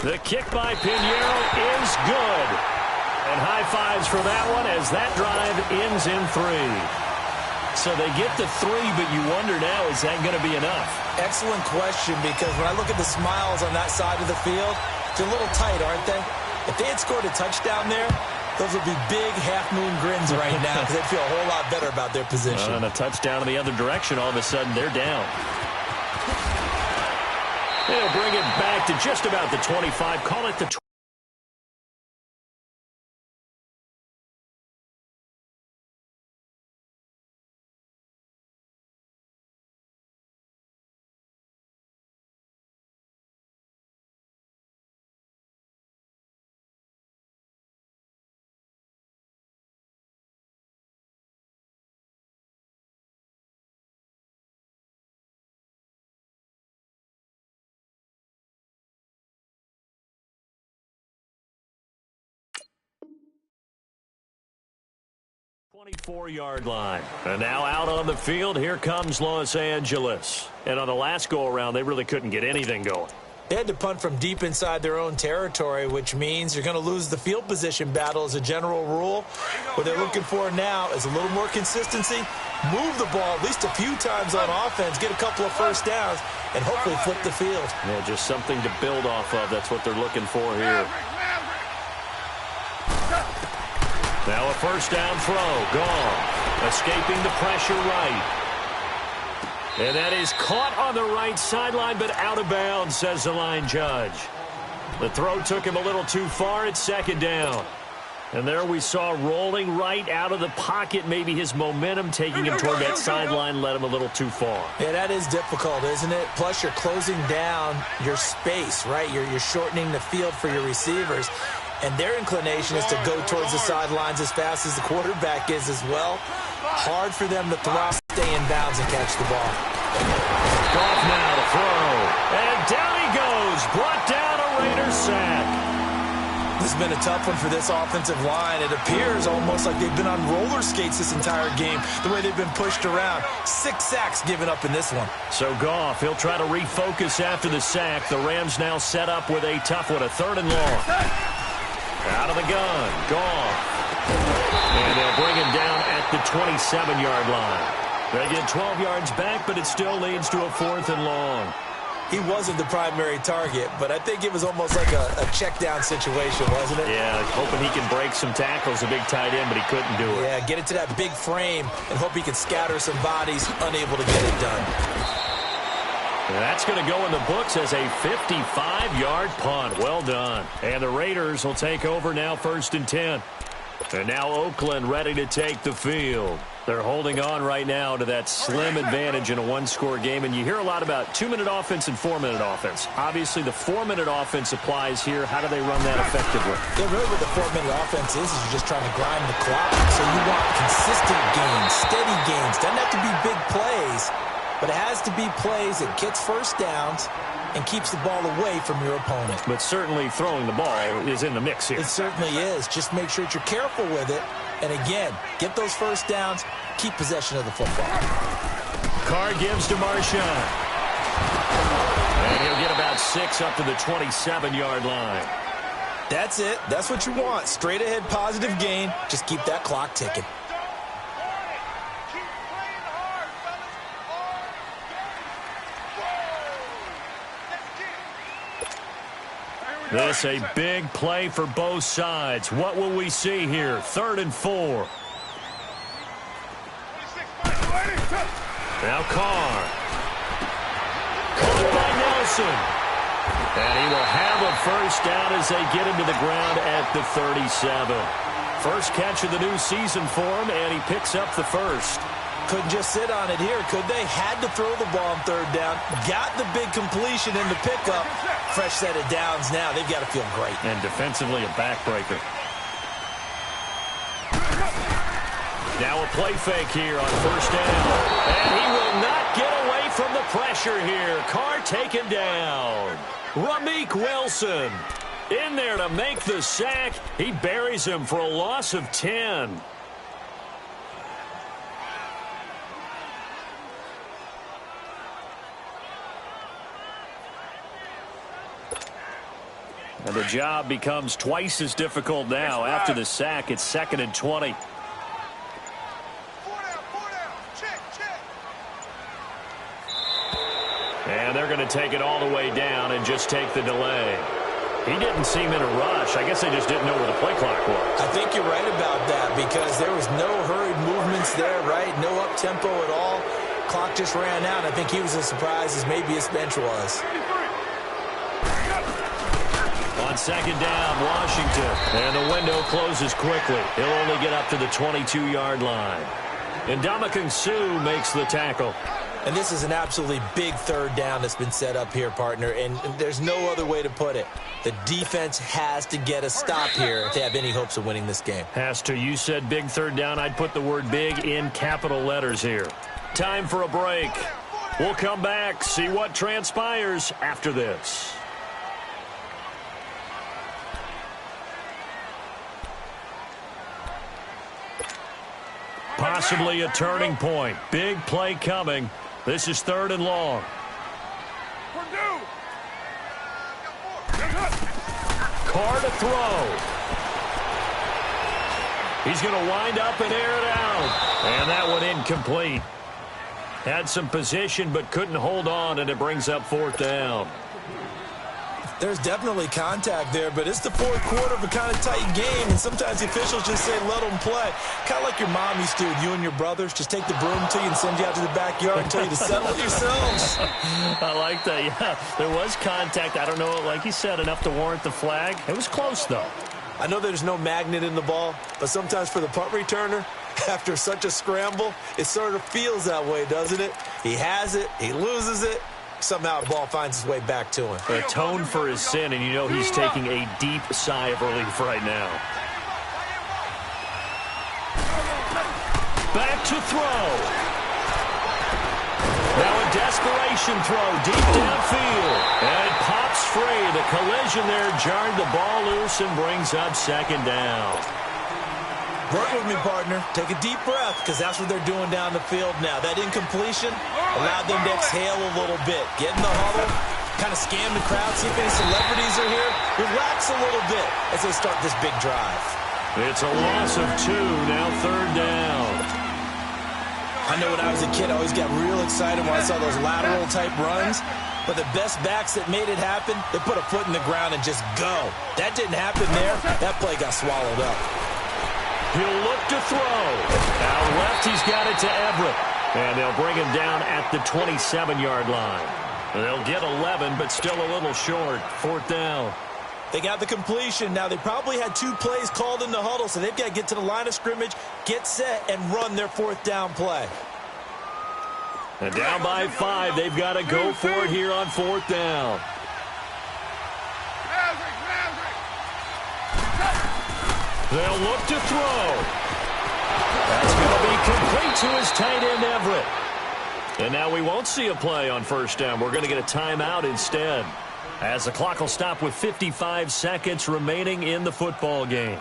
The kick by Pinheiro is good. And high fives for that one as that drive ends in 3. So they get the 3, but you wonder now, is that going to be enough? Excellent question, because when I look at the smiles on that side of the field, they're a little tight, aren't they? If they had scored a touchdown there, those would be big half-moon grins right now because they'd feel a whole lot better about their position. And a touchdown in the other direction, all of a sudden they're down. They'll bring it back to just about the 25. Call it the 20. Yard line. And now out on the field, here comes Los Angeles. And on the last go-around, they really couldn't get anything going. They had to punt from deep inside their own territory, which means you're going to lose the field position battle as a general rule. What they're looking for now is a little more consistency, move the ball at least a few times on offense, get a couple of first downs, and hopefully flip the field. Yeah, just something to build off of. That's what they're looking for here. Now a first down throw. Gone. Escaping the pressure right. And that is caught on the right sideline, but out of bounds, says the line judge. The throw took him a little too far. It's second down. And there we saw rolling right out of the pocket. Maybe his momentum taking him toward that sideline led him a little too far. Yeah, that is difficult, isn't it? Plus, you're closing down your space, right? You're shortening the field for your receivers. And their inclination is to go towards the sidelines as fast as the quarterback is as well. Hard for them to throw, stay in bounds, and catch the ball. Goff now to throw. And down he goes. Brought down a Raiders sack. This has been a tough one for this offensive line. It appears almost like they've been on roller skates this entire game, the way they've been pushed around. 6 sacks given up in this one. So Goff, he'll try to refocus after the sack. The Rams now set up with a tough one, a 3rd and long. Out of the gun, Goff. And they'll bring him down at the 27-yard line. They get 12 yards back, but it still leads to a 4th and long. He wasn't the primary target, but I think it was almost like a check-down situation, wasn't it? Yeah, hoping he can break some tackles, a big tight end, but he couldn't do it. Yeah, get it to that big frame and hope he can scatter some bodies, unable to get it done. And that's going to go in the books as a 55-yard punt. Well done. And the Raiders will take over now, 1st and 10. And now Oakland ready to take the field. They're holding on right now to that slim advantage in a one-score game. And you hear a lot about 2-minute offense and 4-minute offense. Obviously, the 4-minute offense applies here. How do they run that effectively? Yeah, really what the 4-minute offense is you're just trying to grind the clock. So you want consistent gains, steady gains. Doesn't have to be big plays, but it has to be plays that gets first downs and keeps the ball away from your opponent. But certainly throwing the ball is in the mix here. It certainly is. Just make sure that you're careful with it. And again, get those first downs, keep possession of the football. Carr gives to Marshawn. And he'll get about 6 up to the 27-yard line. That's it. That's what you want. Straight ahead positive gain. Just keep that clock ticking. This a big play for both sides. What will we see here? 3rd and 4. Now Carr. Caught by Nelson. And he will have a first down as they get him to the ground at the 37. First catch of the new season for him, and he picks up the first. Couldn't just sit on it here, could they? Had to throw the ball on 3rd down. Got the big completion in the pickup. Fresh set of downs now. They've got to feel great. And defensively a backbreaker. Now a play fake here on 1st down. And he will not get away from the pressure here. Carr taken down. Ramik Wilson in there to make the sack. He buries him for a loss of 10. And the job becomes twice as difficult now. After the sack, it's 2nd and 20. And they're going to take it all the way down and just take the delay. He didn't seem in a rush. I guess they just didn't know where the play clock was. I think you're right about that because there was no hurried movements there, right? No up-tempo at all. Clock just ran out. I think he was as surprised as maybe his bench was. On 2nd down, Washington. And the window closes quickly. He'll only get up to the 22-yard line. And Ndamukong Suh makes the tackle. And this is an absolutely big 3rd down that's been set up here, partner. And there's no other way to put it. The defense has to get a stop here if they have any hopes of winning this game. Has to. You said big 3rd down. I'd put the word big in capital letters here. Time for a break. We'll come back, see what transpires after this. Possibly a turning point. Big play coming. This is 3rd and long. Carr to throw. He's going to wind up and air it out. And that one incomplete. Had some position but couldn't hold on, and it brings up 4th down. There's definitely contact there, but it's the 4th quarter of a kind of tight game, and sometimes the officials just say, let them play. Kind of like your mom used to with you and your brothers. Just take the broom to you and send you out to the backyard and tell you to settle it yourselves. I like that, yeah. There was contact. I don't know, like you said, enough to warrant the flag. It was close, though. I know there's no magnet in the ball, but sometimes for the punt returner, after such a scramble, it sort of feels that way, doesn't it? He has it, he loses it. Somehow the ball finds its way back to him. Atone for his sin, and you know he's taking a deep sigh of relief right now. Back to throw. Now a desperation throw deep downfield. And it pops free. The collision there jarred the ball loose and brings up 2nd down. Work with me, partner. Take a deep breath, because that's what they're doing down the field now. That incompletion allowed them to exhale a little bit. Get in the huddle, kind of scan the crowd, see if any celebrities are here. Relax a little bit as they start this big drive. It's a loss of 2, now 3rd down. I know when I was a kid, I always got real excited when I saw those lateral-type runs. But the best backs that made it happen, they put a foot in the ground and just go. That didn't happen there. That play got swallowed up. He'll look to throw. Out left, he's got it to Everett. And they'll bring him down at the 27-yard line. They'll get 11, but still a little short. 4th down. They got the completion. Now, they probably had 2 plays called in the huddle, so they've got to get to the line of scrimmage, get set, and run their 4th down play. And down by 5, they've got to go for it here on 4th down. They'll look to throw. That's going to be complete to his tight end, Everett. And now we won't see a play on 1st down. We're going to get a timeout instead, as the clock will stop with 55 seconds remaining in the football game.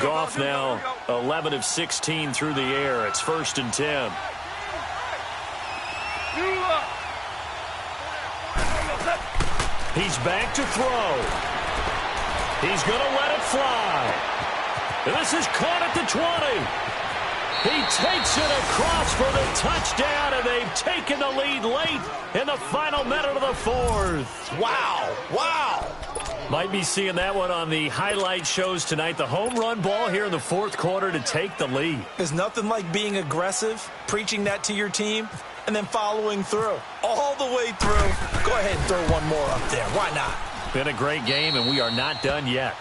Goff now 11 of 16 through the air. It's 1st and 10. He's back to throw. He's going to let it fly. And this is caught at the 20. He takes it across for the touchdown, and they've taken the lead late in the final minute of the 4th. Wow. Wow. Might be seeing that one on the highlight shows tonight. The home run ball here in the 4th quarter to take the lead. There's nothing like being aggressive, preaching that to your team, and then following through. All the way through. Go ahead and throw one more up there. Why not? Been a great game, and we are not done yet.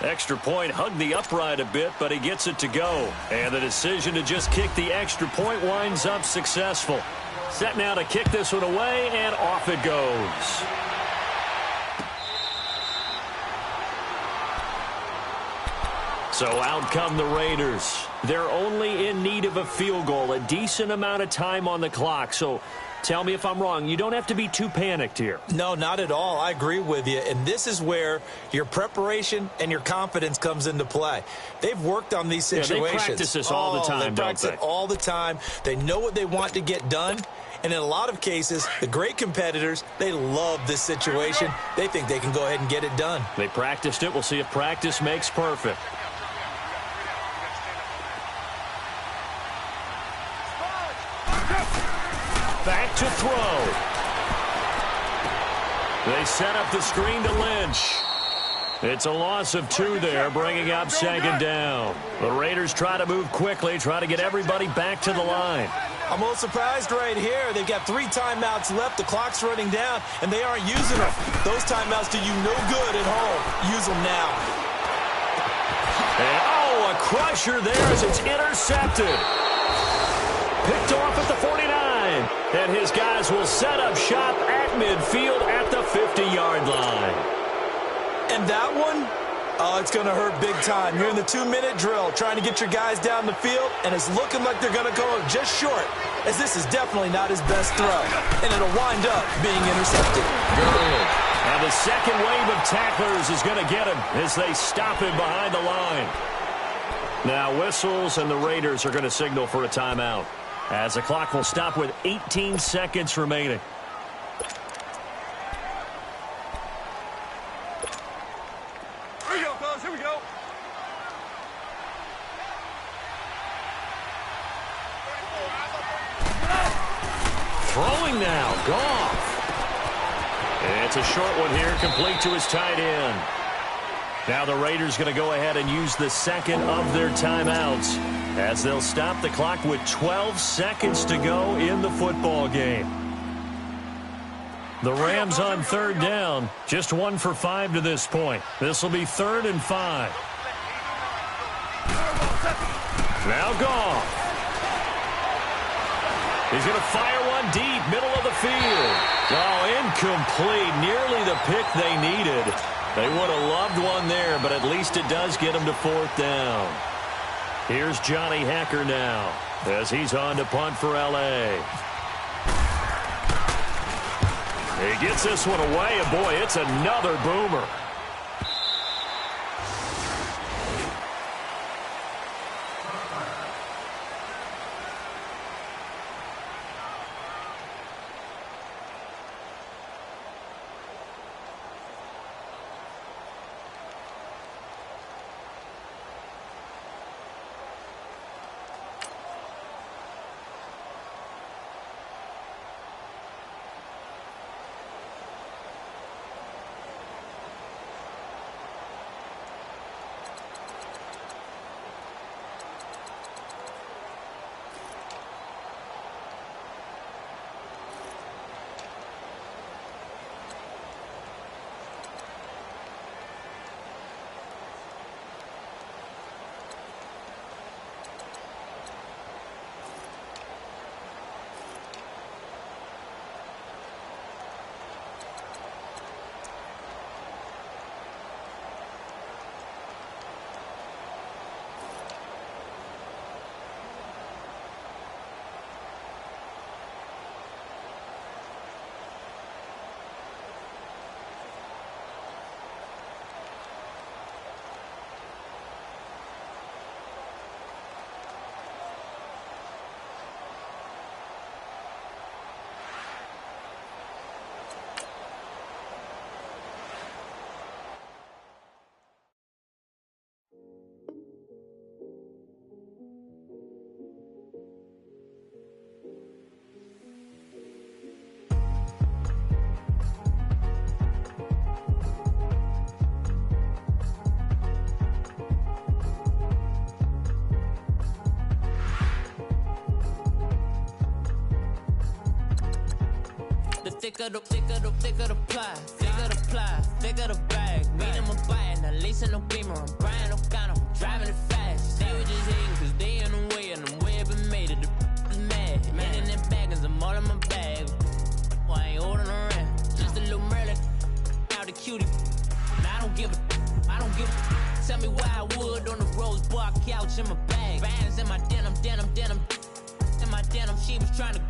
Extra point hugged the upright a bit, but he gets it to go. And the decision to just kick the extra point winds up successful. Set now to kick this one away, and off it goes. So out come the Raiders. They're only in need of a field goal, a decent amount of time on the clock. So tell me if I'm wrong. You don't have to be too panicked here. No, not at all. I agree with you. And this is where your preparation and your confidence comes into play. They've worked on these situations. Yeah, they practice this all the time, they practice don't they? it all the time. They know what they want to get done. And in a lot of cases, the great competitors, they love this situation. They think they can go ahead and get it done. They practiced it. We'll see if practice makes perfect. Back to throw. They set up the screen to Lynch. It's a loss of 2 there, bringing up 2nd down. The Raiders try to move quickly, try to get everybody back to the line. I'm a little surprised right here. They've got 3 timeouts left. The clock's running down, and they aren't using them. Those timeouts do you no good at home. Use them now. And, a crusher there as it's intercepted. Picked off at the 49. And his guys will set up shop at midfield at the 50-yard line. And that one, it's going to hurt big time. You're in the 2-minute drill trying to get your guys down the field, and it's looking like they're going to go just short, as this is definitely not his best throw. And it'll wind up being intercepted. Good. And the second wave of tacklers is going to get him as they stop him behind the line. Now whistles, and the Raiders are going to signal for a timeout, as the clock will stop with 18 seconds remaining. Here we go, fellas. Here we go. Throwing now, Goff. It's a short one here, complete to his tight end. Now the Raiders going to go ahead and use the second of their timeouts, as they'll stop the clock with 12 seconds to go in the football game. The Rams on 3rd down, just 1 for 5 to this point. This will be 3rd and 5. Now Goff. He's going to fire one deep, middle of the field. Oh, incomplete, nearly the pick they needed. They would have loved one there, but at least it does get them to 4th down. Here's Johnny Hecker now, as he's on to punt for L.A. He gets this one away, and boy, it's another boomer. thicker the ply, thicker the ply, thicker the bag. Meet him a buy and at least in no beamer. I'm buying no counter, I'm driving it fast. They were just hating cause they in the way and the way I've been made it. The is mad. Man in that bag cause I'm all in my bag. Well, I ain't holding around. Just a little Merlin, out the cutie. Now I don't give a. Tell me why I would on the rose bar couch in my bag. Bands in my denim. In my denim, she was trying to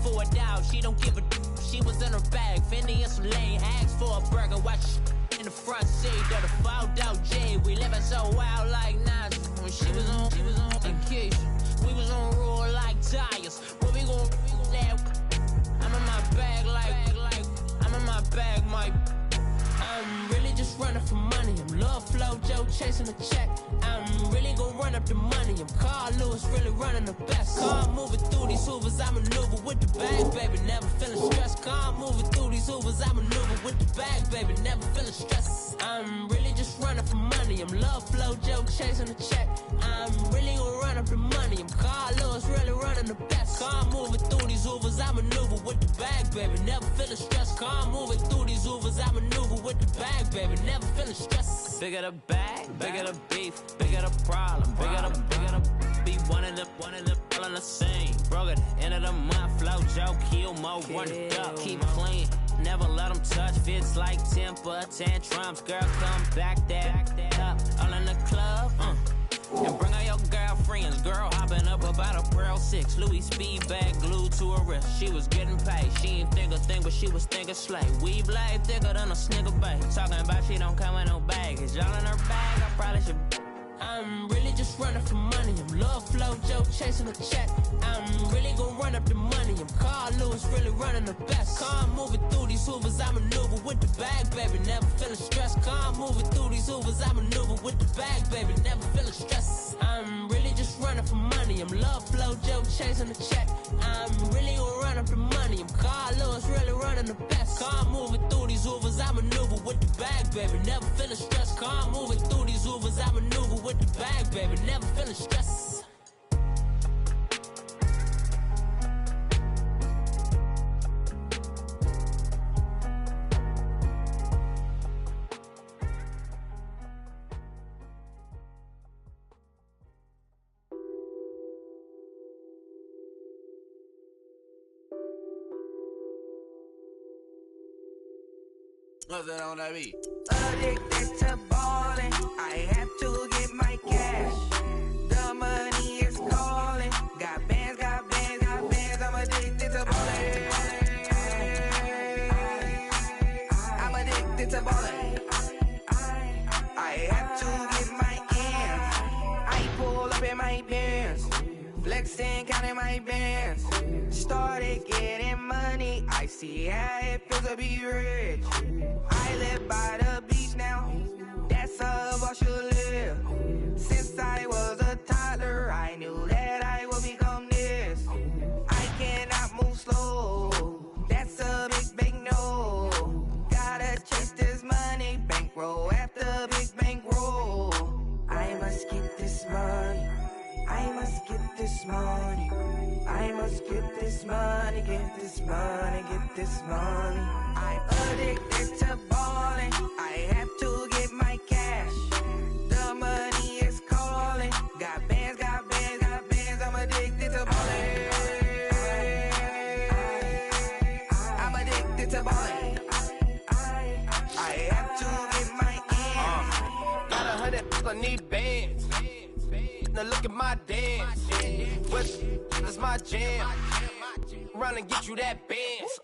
for a doubt. She don't give a. She was in her bag. Fendi and some lane hags for a burger. Watch in the front seat of the fouled out J. We living so wild like Nas. When she was on vacation. We was on roll like tires. What we gon' that? I'm in my bag like I'm in my bag, Mike. I'm really just running for money. I'm Love Flow Joe chasing the check. I'm really gon' run up the money. I'm Carl Lewis, really running the best. Car moving through these hoovers, I maneuver with the bag, baby. Never feeling stressed. Car moving through these hoovers, I maneuver with the bag, baby. Never feeling stressed. I'm really just running for money. I'm Love Flow Joe chasing the check. I'm really gon' run up the money. I'm Carl Lewis, really running the best. Car moving through these hoovers, I maneuver with the bag, baby. Never feeling stressed. Car moving through these hoovers, I maneuver with the bag, baby. Never feeling stressed. Bigger the bag, bigger the beef, bigger the problem, bigger the be one in the all in the same. Broke at the end of the month, Flow Joe, kill mo, run it up, keep clean. Never let them touch, fits like temper tantrums. Girl, come back that up, all in the club, and bring all your girlfriends. Girl hopping up about a Pearl 6 Louis speed bag glued to her wrist. She was getting paid. She ain't think a thing, but she was thinking slay. We blade thicker than a snigger bag. Talking about she don't come with no baggage. Y'all in her bag, I probably should. I'm really just running for money. I'm Love Flow Joe chasing a check. I'm really gon' run up the money. I'm Carl Lewis, really running the best. Car moving through these hoovers, I maneuver with the bag, baby. Never feeling stressed. Car moving through these hoovers, I maneuver with the bag, baby. Never feeling stressed. I'm really just running for money. I'm Love Flow Joe chasing the check. I'm really gon' run up the money. I'm Carl Lewis, really running the best. Car moving through these hoovers, I maneuver with the bag, baby. Never feeling stressed. Car moving through these hoovers, I maneuver with the bag, baby. Never feeling stressed. What's that on that beat? Addicted to ballin', I have to get my cash. The money is calling. Got bands, I'm addicted to ballin'. I'm addicted to ballin'. I have to get my ends. I pull up in my pants, flexing, counting my bands. Started getting money, I see how it feels to be rich. I live by the beach now, that's how I should live. Since I was a toddler, I knew that I would become this. I cannot move slow, that's a big no. Gotta chase this money, bankroll after big bankroll. I must get this money, I must get this money. I must get this money, get this money, get this money. I'm addicted to ballin', I have to get my cash. The money is calling. Got bands, I'm addicted to ballin'. I'm addicted to ballin'. I have to get my ends. Got 100, I need bands. Now look at my dance. What's my jam? Run and get you that bands.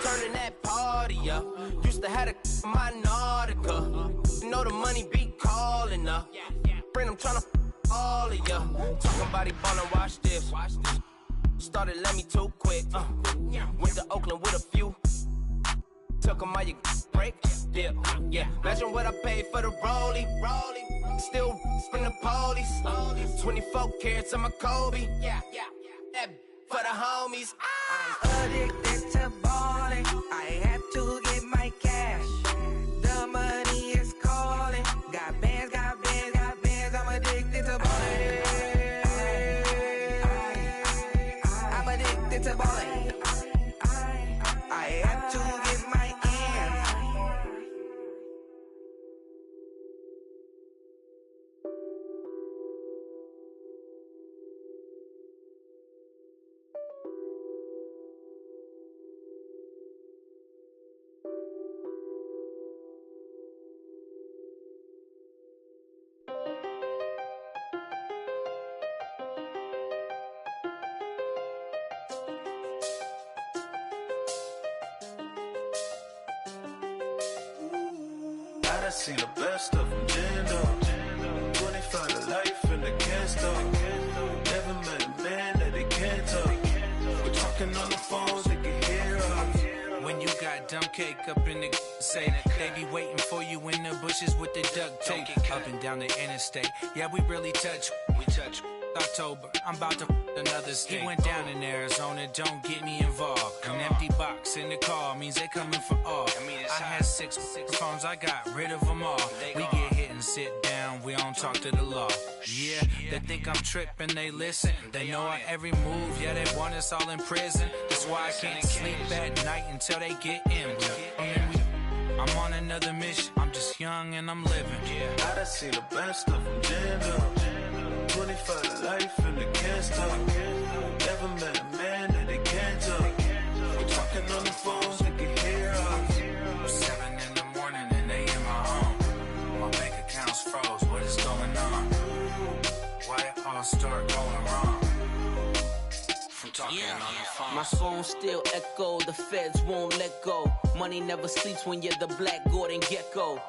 Turning that party up. Used to have a my Nautica. You know the money be calling up. Friend, I'm tryna all of ya. Talking about he ballin', watch this. Started let me too quick. Went to Oakland with a few. Took 'em all you break. Yeah. Imagine what I paid for the rollie. Still from the police. 24 carats on my Kobe. That for the homies. I'm addicted to ballin', I have to get my cash. The money is calling. Got bands, I'm addicted to ballin'. I'm addicted to ballin'. done seen the best of them, jammed up. 25 to life and they can't stop. Never met a man that they can't talk. We're talking on the phones, they can hear us. When you got dumb cake up in the say, they be waiting for you in the bushes with the duct tape. Up and down the interstate, yeah, we really touch. We touch. October, I'm about to another state. He went down in Arizona, don't get me involved. An empty box in the car means they coming for all. I had six phones, I got rid of them all. We get hit and sit down, we don't talk to the law. Yeah, they think I'm tripping, they listen. They know our every move, yeah, they want us all in prison. That's why I can't sleep at night until they get in. I'm on another mission, I'm just young and I'm living. I done seen the best of them, jammed up. 25 to life and they can't stop. Never met a man that they can't talk. We're talking on the phones, they can hear us. 7 in the morning and they in my home. My bank account's froze, what is going on? Why it all start going wrong? From talking on the phone. My phone still echo, the feds won't let go. Money never sleeps when you're the Black Gordon Gecko.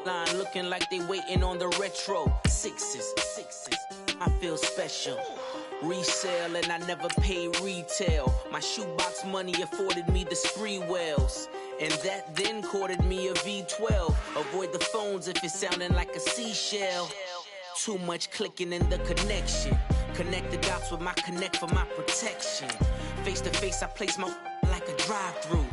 Line looking like they waiting on the retro. Sixes, I feel special. Resale and I never pay retail. My shoebox money afforded me the spree wells. And that then courted me a V12. Avoid the phones if it's sounding like a seashell. Too much clicking in the connection. Connect the dots with my connect for my protection. Face to face, I place my like a drive-through.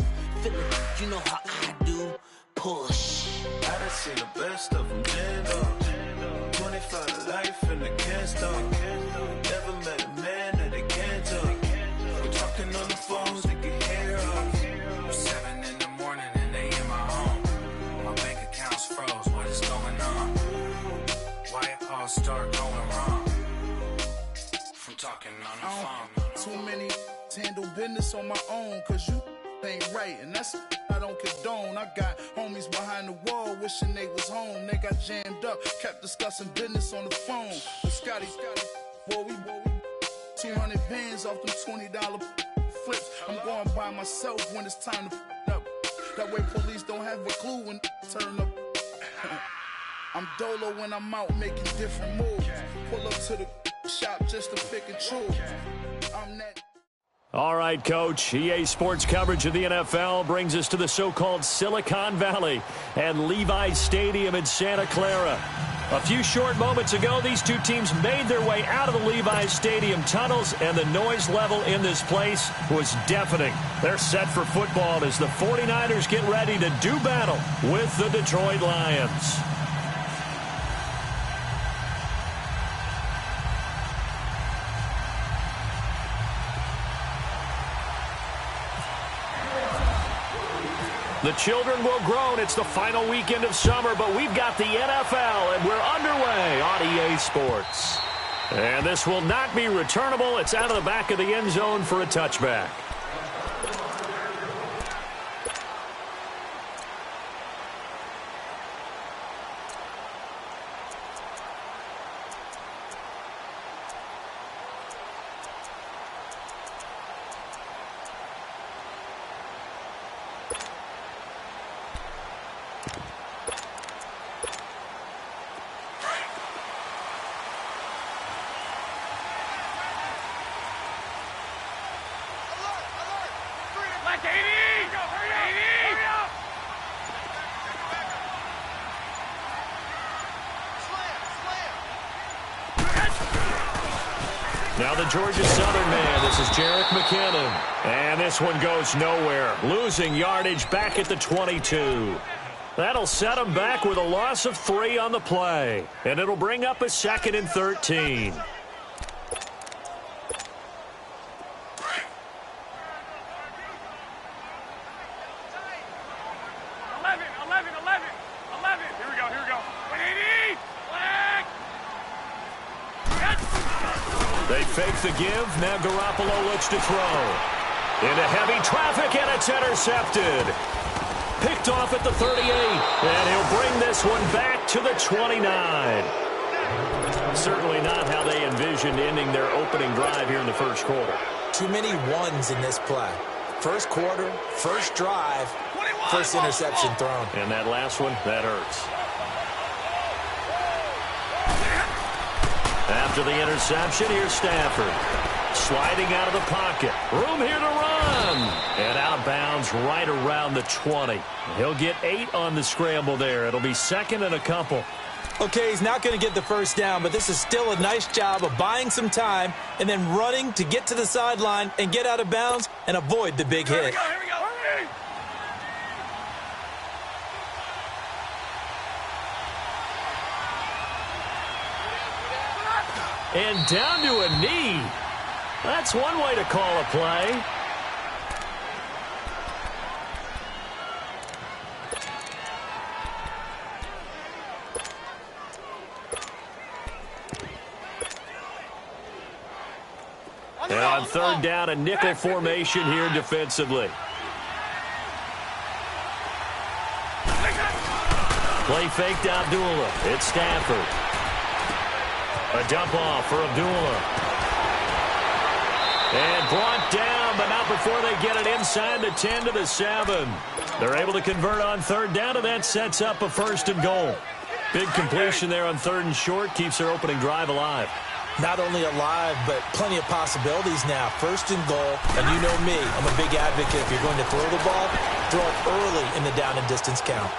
Feel it, you know how I do. Push. I done seen the best of them, jammed up. 25 to life and they can't stop. Never met a man that they can't talk. We're talking on the phones, they can hear us. 7 in the morning and they in my home. My bank account's froze, what is going on? Why it all start going wrong? From talking on the phone. Too many handle business on my own, cause you ain't right, and that's I don't condone. I got homies behind the wall wishing they was home. They got jammed up, kept discussing business on the phone. But Scotty, boy, we 200 bands off them $20 flips. I'm going by myself when it's time to up. That way police don't have a clue when turn up. I'm dolo when I'm out making different moves. Pull up to the shop just to pick and choose. I'm that. All right, Coach. EA Sports coverage of the NFL brings us to the so-called Silicon Valley and Levi's Stadium in Santa Clara. A few short moments ago, these two teams made their way out of the Levi's Stadium tunnels, and the noise level in this place was deafening. They're set for football as the 49ers get ready to do battle with the Detroit Lions. The children will groan. It's the final weekend of summer, but we've got the NFL, and we're underway on EA Sports. And this will not be returnable. It's out of the back of the end zone for a touchback. Now the Georgia Southern man, this is Jerick McKinnon. And this one goes nowhere. Losing yardage back at the 22. That'll set him back with a loss of 3 on the play. And it'll bring up a 2nd and 13. They fake the give. Now Garoppolo looks to throw. Into heavy traffic, and it's intercepted. Picked off at the 38, and he'll bring this one back to the 29. Certainly not how they envisioned ending their opening drive here in the first quarter. Too many ones in this play. First quarter, first drive, first interception thrown. And that last one, that hurts. After the interception, here's Stafford. Sliding out of the pocket. Room here to run. And out of bounds right around the 20. He'll get 8 on the scramble there. It'll be second and a couple. Okay, he's not going to get the first down, but this is still a nice job of buying some time and then running to get to the sideline and get out of bounds and avoid the big hit. Here we go. Hurry! And down to a knee. That's one way to call a play. And on third down, a nickel formation here defensively. Play fake to Abdullah. It's Stafford. A dump off for Abdullah. And brought down, but not before they get it inside the 10 to the 7. They're able to convert on third down, and that sets up a 1st and goal. Big completion there on 3rd and short, keeps their opening drive alive. Not only alive, but plenty of possibilities now. 1st and goal, and you know me, I'm a big advocate. If you're going to throw the ball, throw it early in the down and distance count.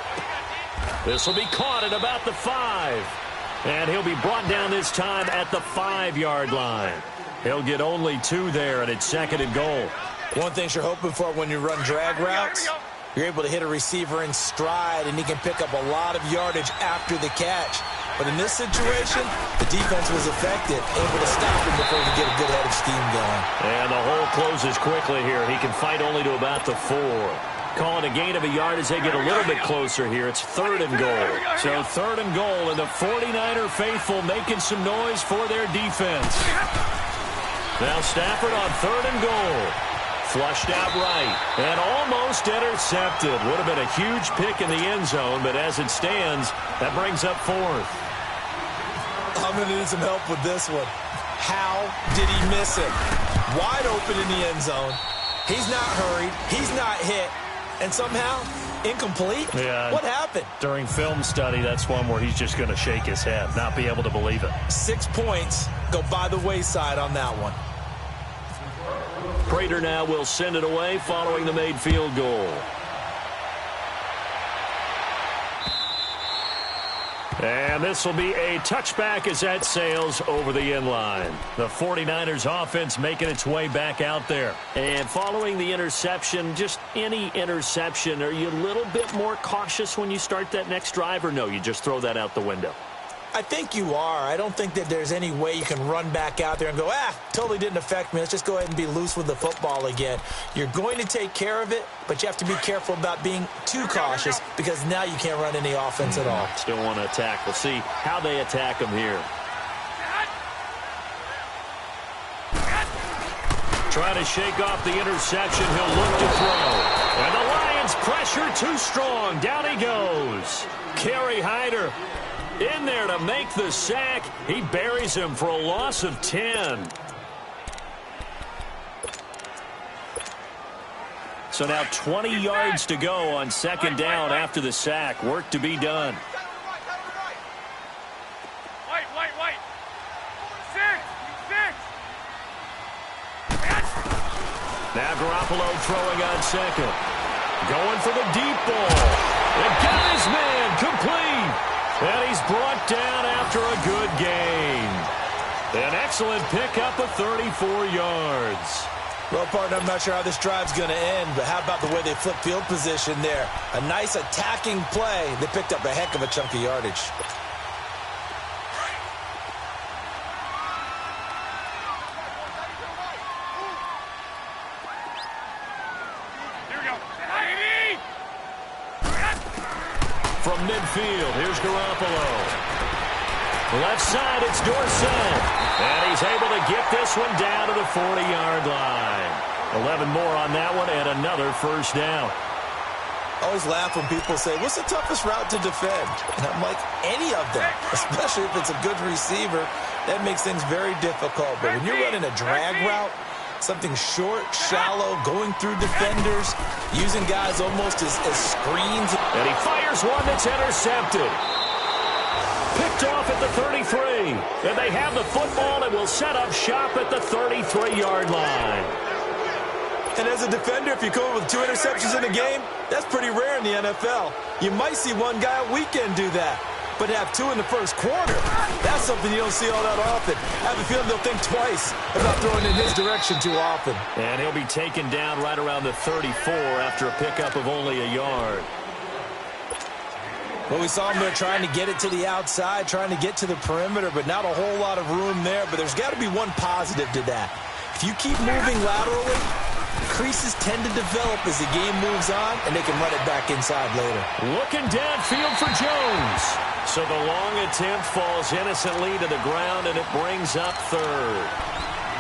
This will be caught at about the 5. And he'll be brought down this time at the 5-yard line. He'll get only 2 there, and it's 2nd and goal. One thing you're hoping for when you run drag routes, you're able to hit a receiver in stride, and he can pick up a lot of yardage after the catch. But in this situation, the defense was effective, able to stop him before he could get a good head of steam going. And the hole closes quickly here. He can fight only to about the 4. Calling a gain of a yard as they get a little bit closer here. It's 3rd and goal. So 3rd and goal, and the 49er faithful making some noise for their defense. Now Stafford on 3rd and goal. Flushed out right and almost intercepted. Would have been a huge pick in the end zone, but as it stands, that brings up 4th. I'm going to need some help with this one. How did he miss it? Wide open in the end zone. He's not hurried. He's not hit. And somehow, incomplete? Yeah. What happened? During film study, that's one where he's just going to shake his head, not be able to believe it. 6 points go by the wayside on that one. Prater now will send it away following the made field goal. And this will be a touchback as that sails over the end line. The 49ers offense making its way back out there. And following the interception, just any interception, are you a little bit more cautious when you start that next drive, or no, you just throw that out the window? I think you are. I don't think that there's any way you can run back out there and go, totally didn't affect me. Let's just go ahead and be loose with the football again. You're going to take care of it, but you have to be careful about being too cautious because now you can't run any offense at all. Still want to attack. We'll see how they attack them here. Trying to shake off the interception. He'll look to throw. And the Lions pressure too strong. Down he goes. Kerry Hyder in there to make the sack. He buries him for a loss of 10. So now 20 yards to go on 2nd down after the sack. Work to be done. Wait. 6. Now Garoppolo throwing on 2nd. Going for the deep ball. And got his man complete. And he's brought down after a good gain. An excellent pickup of 34 yards. Well, partner, I'm not sure how this drive's going to end, but how about the way they flip field position there? A nice attacking play. They picked up a heck of a chunk of yardage. From midfield, here's Garoppolo. Left side, it's Dorsett. And he's able to get this one down to the 40-yard line. 11 more on that one and another 1st down. I always laugh when people say, what's the toughest route to defend? And I'm like, any of them, especially if it's a good receiver. That makes things very difficult. But when you're running a drag route, something short, shallow, going through defenders, using guys almost as screens. And he fires one that's intercepted. Picked off at the 33. play. And they have the football and will set up shop at the 33-yard line. And as a defender, if you come up with 2 interceptions in a game, that's pretty rare in the NFL. You might see one guy a weekend do that. But to have 2 in the first quarter, that's something you don't see all that often. I have a feeling they'll think twice about throwing in his direction too often. And he'll be taken down right around the 34 after a pickup of only a yard. Well, we saw him there trying to get it to the outside, trying to get to the perimeter, but not a whole lot of room there. But there's got to be one positive to that. If you keep moving laterally, creases tend to develop as the game moves on, and they can run it back inside later. Looking downfield for Jones. So the long attempt falls innocently to the ground, and it brings up third.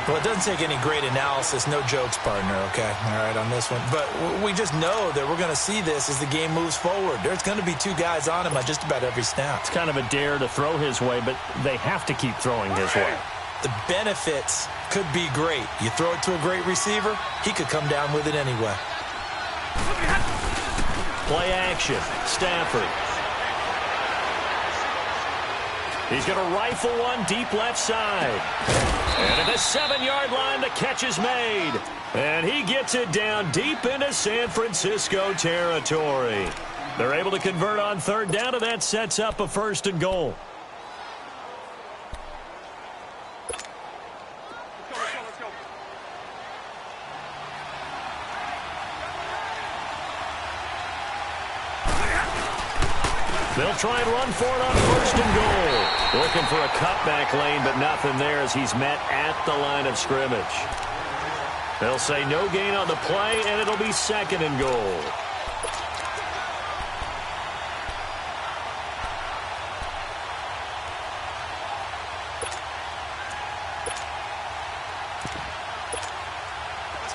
Well, it doesn't take any great analysis. No jokes, partner, okay? All right, on this one. But we just know that we're going to see this as the game moves forward. There's going to be 2 guys on him on just about every snap. It's kind of a dare to throw his way, but they have to keep throwing his way. The benefits could be great. You throw it to a great receiver, he could come down with it anyway. Play action. Stafford. He's going to rifle one deep left side. And at the 7-yard line, the catch is made. And he gets it down deep into San Francisco territory. They're able to convert on third down, and that sets up a 1st and goal. They'll try and run for it on 1st and goal. Looking for a cutback lane, but nothing there as he's met at the line of scrimmage. They'll say no gain on the play, and it'll be 2nd and goal.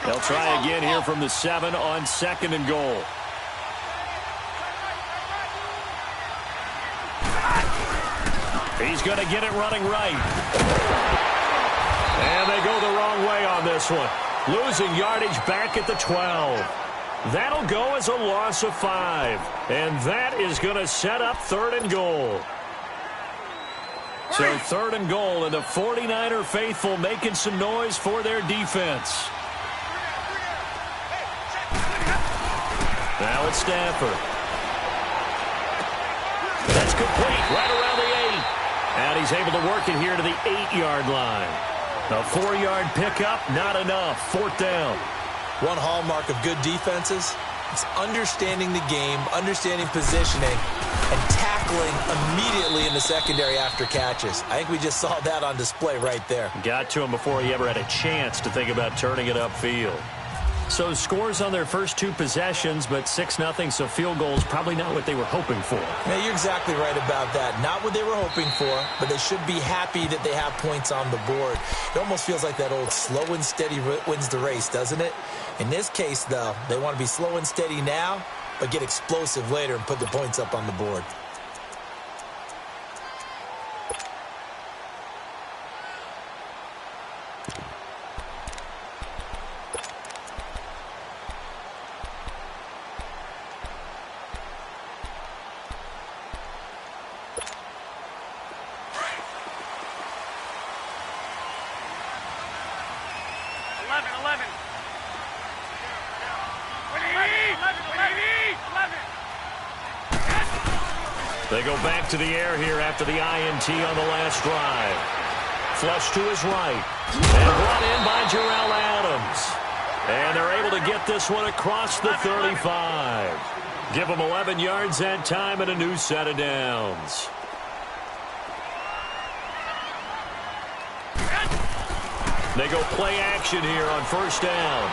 They'll try again here from the 7 on 2nd and goal. He's going to get it running right. And they go the wrong way on this one. Losing yardage back at the 12. That'll go as a loss of 5. And that is going to set up 3rd and goal. So 3rd and goal, and the 49er faithful making some noise for their defense. Now it's Stafford. That's complete right around the 8. And he's able to work it here to the 8-yard line. A 4-yard pickup, not enough. 4th down. One hallmark of good defenses is understanding the game, understanding positioning, and tackling immediately in the secondary after catches. I think we just saw that on display right there. Got to him before he ever had a chance to think about turning it upfield. So scores on their first 2 possessions, but 6-0, so field goals probably not what they were hoping for. Yeah, you're exactly right about that. Not what they were hoping for, but they should be happy that they have points on the board. It almost feels like that old slow and steady wins the race, doesn't it? In this case, though, they want to be slow and steady now, but get explosive later and put the points up on the board. They go back to the air here after the INT on the last drive. Flush to his right. And brought in by Jarrell Adams. And they're able to get this one across the 35. Give them 11 yards that time and a new set of downs. They go play action here on 1st down.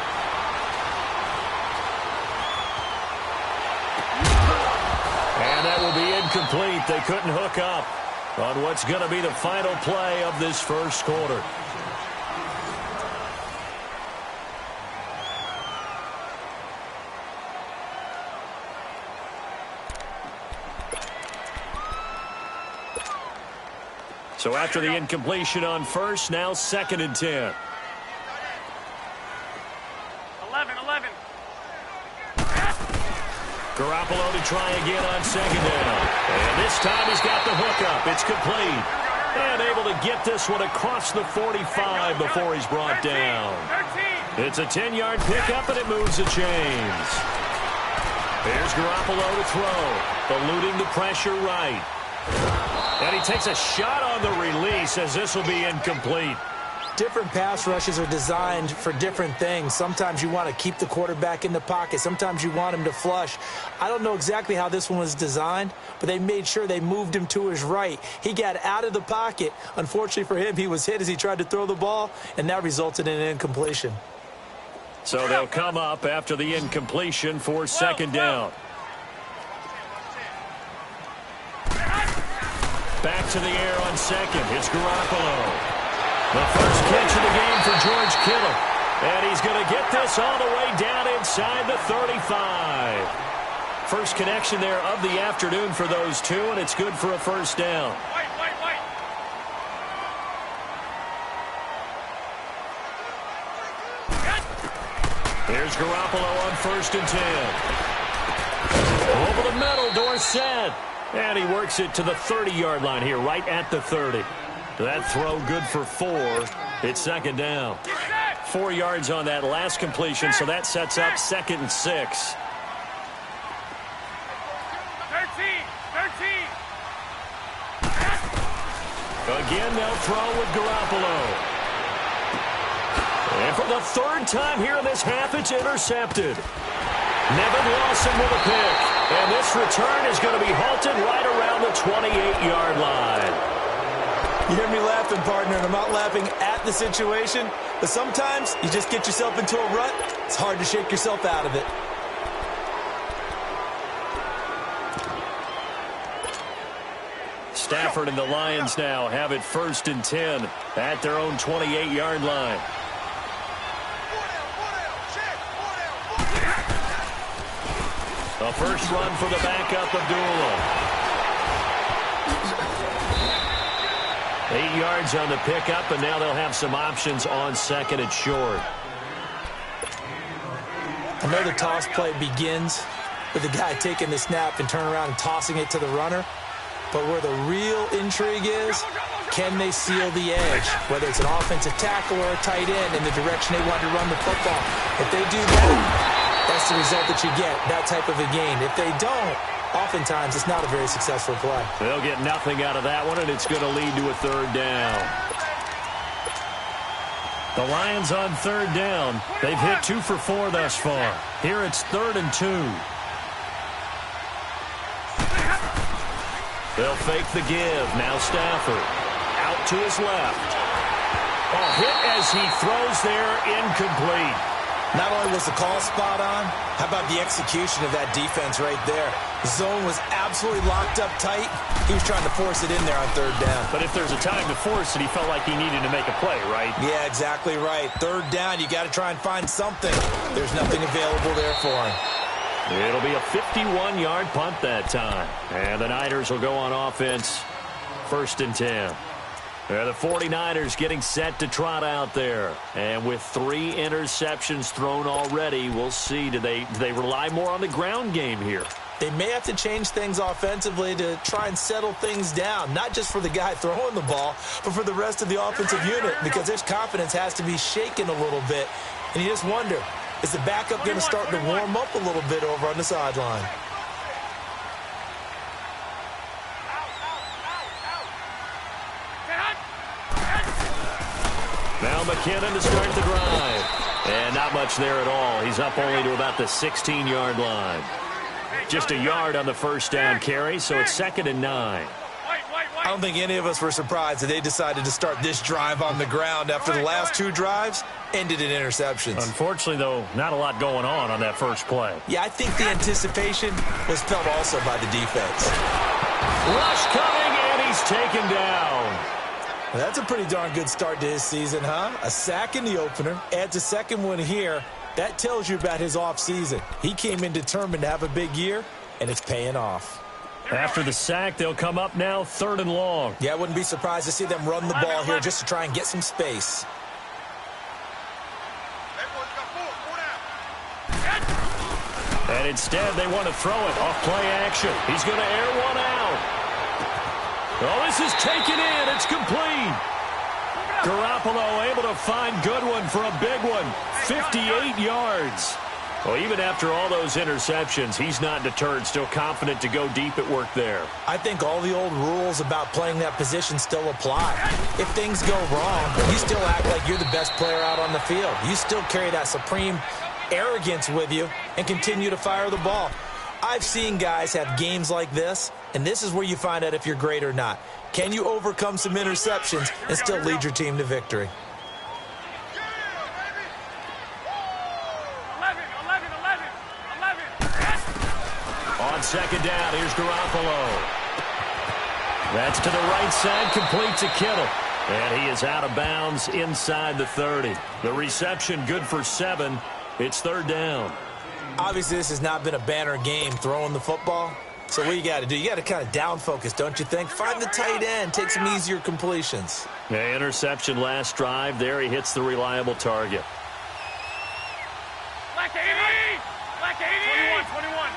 And that will be incomplete. They couldn't hook up on what's going to be the final play of this first quarter. So after the incompletion on 1st, now 2nd and 10. 11. Garoppolo to try again on 2nd down. And this time he's got the hookup. It's complete. And able to get this one across the 45 before he's brought down. It's a 10-yard pickup, and it moves the chains. Here's Garoppolo to throw. Eluding the pressure right. And he takes a shot on the release as this will be incomplete. Different pass rushes are designed for different things. Sometimes you want to keep the quarterback in the pocket. Sometimes you want him to flush. I don't know exactly how this one was designed, but they made sure they moved him to his right. He got out of the pocket. Unfortunately for him, he was hit as he tried to throw the ball, and that resulted in an incompletion. So they'll come up after the incompletion for second down. Back to the air on second. It's Garoppolo. The first catch of the game for George Kittle. And he's going to get this all the way down inside the 35. First connection there of the afternoon for those two, and it's good for a first down. Here's Garoppolo on 1st and 10. Over the middle, Dorsett. And he works it to the 30-yard line here, right at the 30. That throw good for 4. It's second down. 4 yards on that last completion, so that sets up 2nd and 6. 13. Again, they'll throw with Garoppolo. And for the 3rd time here in this half, it's intercepted. Nevin Lawson with a pick. And this return is going to be halted right around the 28-yard line. You hear me laughing, partner, and I'm not laughing at the situation, but sometimes you just get yourself into a rut. It's hard to shake yourself out of it. Stafford and the Lions now have it 1st and 10 at their own 28-yard line. A first run for the backup, Abdullah. 8 yards on the pickup, and now they'll have some options on 2nd and short. I know the toss play begins with the guy taking the snap and turning around and tossing it to the runner. But where the real intrigue is, can they seal the edge? Whether it's an offensive tackle or a tight end in the direction they want to run the football. If they do that, that's the result that you get, that type of a gain. If they don't, oftentimes it's not a very successful play. They'll get nothing out of that one, and it's going to lead to a 3rd down. The Lions on 3rd down. They've hit 2 for 4 thus far. Here it's 3rd and 2. They'll fake the give. Now Stafford out to his left. A hit as he throws there, incomplete. Not only was the call spot on, how about the execution of that defense right there? The zone was absolutely locked up tight. He was trying to force it in there on 3rd down. But if there's a time to force it, he felt like he needed to make a play, right? Yeah, exactly right. 3rd down, you got to try and find something. There's nothing available there for him. It'll be a 51-yard punt that time. And the Niners will go on offense 1st and 10. The 49ers getting set to trot out there. And with 3 interceptions thrown already, we'll see. Do they rely more on the ground game here? They may have to change things offensively to try and settle things down, not just for the guy throwing the ball, but for the rest of the offensive unit, because their confidence has to be shaken a little bit. And you just wonder, is the backup going to start to warm up a little bit over on the sideline? Now McKinnon to start the drive. And not much there at all. He's up only to about the 16-yard line. Just a yard on the first down carry, so it's 2nd and 9. I don't think any of us were surprised that they decided to start this drive on the ground after the last 2 drives ended in interceptions. Unfortunately, though, not a lot going on that first play. Yeah, I think the anticipation was felt also by the defense. Rush coming, and he's taken down. Well, that's a pretty darn good start to his season, huh? A sack in the opener, adds a second one here. That tells you about his offseason. He came in determined to have a big year, and it's paying off. After the sack, they'll come up now 3rd and long. Yeah, I wouldn't be surprised to see them run the ball here just to try and get some space. And instead, they want to throw it off play action. He's going to air one out. Oh, this is taken in. It's complete. Garoppolo able to find Goodwin for a big one. 58 yards. Well, even after all those interceptions, he's not deterred, still confident to go deep at work there. I think all the old rules about playing that position still apply. If things go wrong, you still act like you're the best player out on the field. You still carry that supreme arrogance with you and continue to fire the ball. I've seen guys have games like this, and this is where you find out if you're great or not. Can you overcome some interceptions and still lead your team to victory? On second down, here's Garoppolo. That's to the right side, complete to Kittle. And he is out of bounds inside the 30. The reception good for 7. It's third down. Obviously, this has not been a banner game throwing the football. So what you got to do, you got to kind of down focus, don't you think? Find the tight end, take some easier completions. Yeah, interception last drive. There he hits the reliable target. Black 80! Black 80! 21.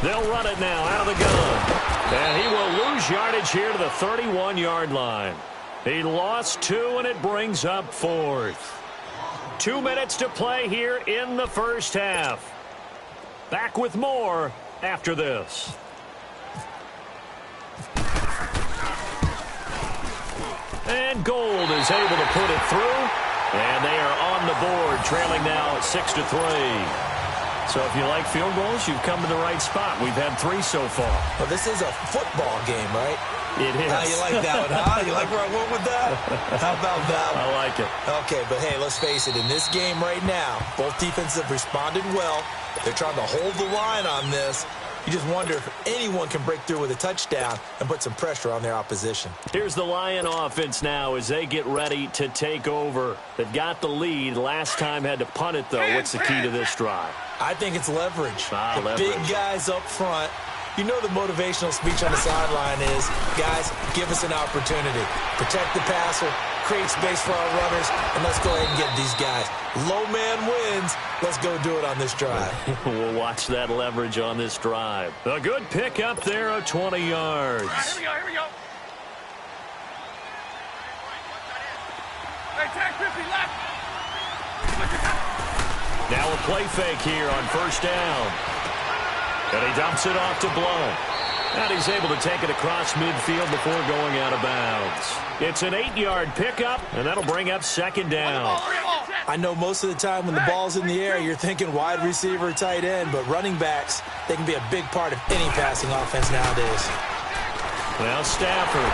They'll run it now out of the gun. And he will lose yardage here to the 31-yard line. He lost 2, and it brings up 4th. 2 minutes to play here in the first half. Back with more after this. And Gold is able to put it through. And they are on the board, trailing now 6-3. So if you like field goals, you've come to the right spot. We've had 3 so far. Well, this is a football game, right? It is. How you like that one, huh? You like where I went with that? How about that one? I like it. Okay, but hey, let's face it. In this game right now, both defenses have responded well. They're trying to hold the line on this. You just wonder if anyone can break through with a touchdown and put some pressure on their opposition. Here's the Lion offense now as they get ready to take over. They've got the lead. Last time had to punt it, though. What's the key to this drive? I think it's leverage. Leverage. Big guys up front. You know the motivational speech on the sideline is, guys, give us an opportunity. Protect the passer, create space for our runners, and let's go ahead and get these guys. Low man wins. Let's go do it on this drive. We'll watch that leverage on this drive. A good pick up there of 20 yards. All right, here we go. Hey, tag 50 left. Now a play fake here on first down. And he dumps it off to Blount. And he's able to take it across midfield before going out of bounds. It's an 8-yard pickup, and that'll bring up second down. I know most of the time when the ball's in the air, you're thinking wide receiver, tight end, but running backs, they can be a big part of any passing offense nowadays. Well, Stafford.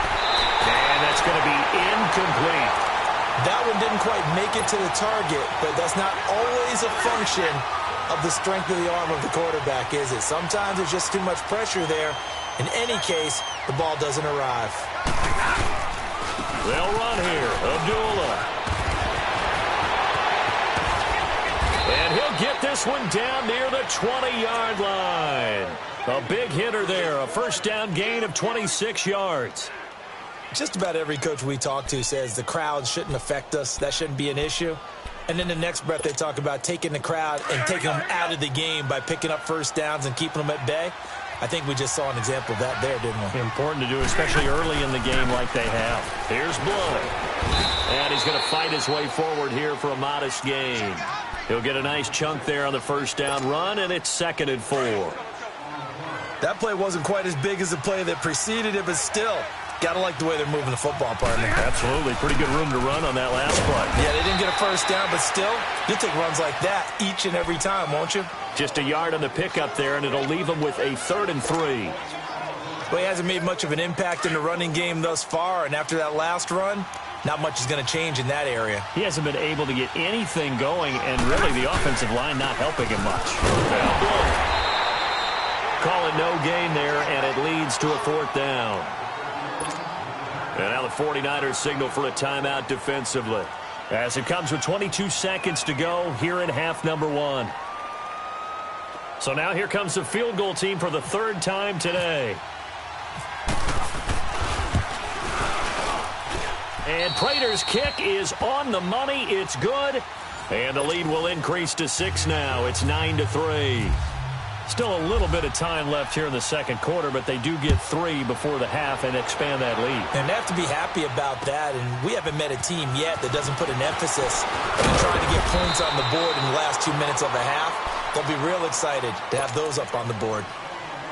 And that's going to be incomplete. That one didn't quite make it to the target, but that's not always a function of the strength of the arm of the quarterback, is it? Sometimes there's just too much pressure there. In any case, the ball doesn't arrive. They'll run here. Abdullah. And he'll get this one down near the 20-yard line. A big hitter there. A first down gain of 26 yards. Just about every coach we talk to says the crowd shouldn't affect us. That shouldn't be an issue. And then the next breath, they talk about taking the crowd and taking them out of the game by picking up first downs and keeping them at bay. I think we just saw an example of that there, didn't we? Important to do, especially early in the game like they have. Here's Blount. And he's going to fight his way forward here for a modest gain. He'll get a nice chunk there on the first down run, and it's 2nd and 4. That play wasn't quite as big as the play that preceded it, but still, got to like the way they're moving the football, partner. Absolutely. Pretty good room to run on that last play. Yeah, they didn't get a first down, but still, you'll take runs like that each and every time, won't you? Just a yard on the pickup there, and it'll leave him with a 3rd and 3. Well, he hasn't made much of an impact in the running game thus far, and after that last run, not much is going to change in that area. He hasn't been able to get anything going, and really the offensive line not helping him much. Calling no gain there, and it leads to a 4th down. And now the 49ers signal for a timeout defensively, as it comes with 22 seconds to go here in half number 1. So now here comes the field goal team for the 3rd time today. And Prater's kick is on the money. It's good. And the lead will increase to 6 now. It's 9-3. Still a little bit of time left here in the second quarter, but they do get 3 before the half and expand that lead. And they have to be happy about that, and we haven't met a team yet that doesn't put an emphasis on trying to get points on the board in the last 2 minutes of the half. They'll be real excited to have those up on the board.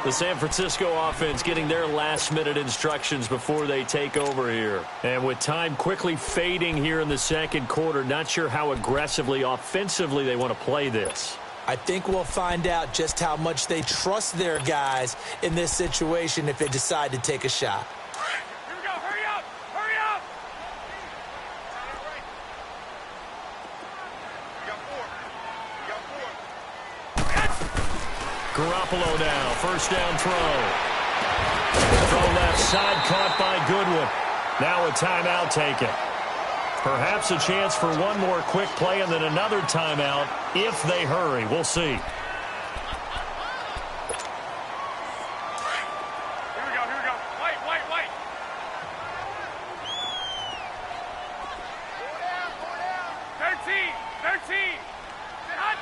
The San Francisco offense getting their last-minute instructions before they take over here. And with time quickly fading here in the second quarter, not sure how aggressively, offensively they want to play this. I think we'll find out just how much they trust their guys in this situation if they decide to take a shot. Here we go. Hurry up. Hurry up. You got 4. Garoppolo now, first down throw. Throw left side, caught by Goodwin. Now a timeout taken. Perhaps a chance for one more quick play and then another timeout if they hurry. We'll see. Here we go. Wait. 13. Hot.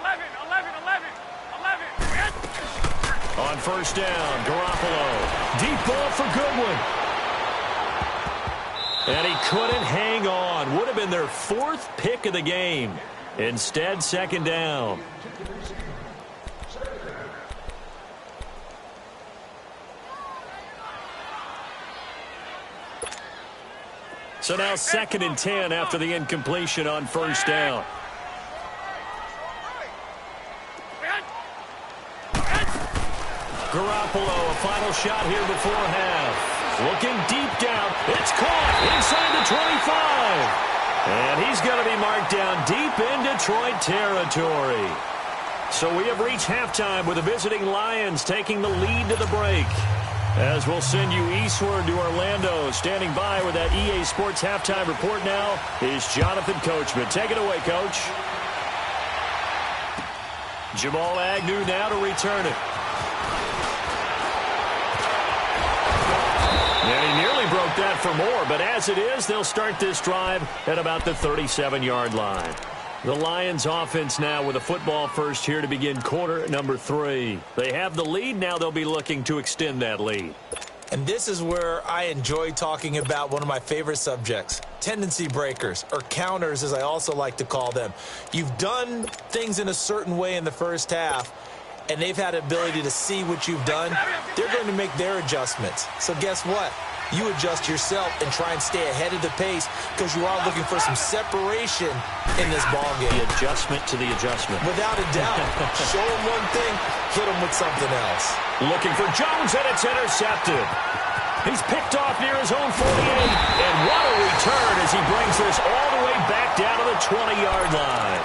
11. On first down, Garoppolo. Deep ball for Goodwin. And he couldn't hang on. Would have been their 4th pick of the game. Instead, second down. So now 2nd and 10 after the incompletion on first down. Garoppolo, a final shot here before half. Looking deep down. It's caught inside the 25. And he's going to be marked down deep in Detroit territory. So we have reached halftime with the visiting Lions taking the lead to the break. As we'll send you eastward to Orlando. Standing by with that EA Sports halftime report now is Jonathan Coachman. Take it away, Coach. Jamal Agnew now to return it. And he nearly broke that for more, but as it is, they'll start this drive at about the 37-yard line. The Lions offense now with a football first here to begin quarter number 3. They have the lead. Now they'll be looking to extend that lead. And this is where I enjoy talking about one of my favorite subjects, tendency breakers, or counters as I also like to call them. You've done things in a certain way in the first half, and they've had the ability to see what you've done. They're going to make their adjustments. So guess what? You adjust yourself and try and stay ahead of the pace because you are looking for some separation in this ballgame. The adjustment to the adjustment. Without a doubt. Show them one thing, hit them with something else. Looking for Jones, and it's intercepted. He's picked off near his own 48. And what a return as he brings this all the way back down to the 20-yard line.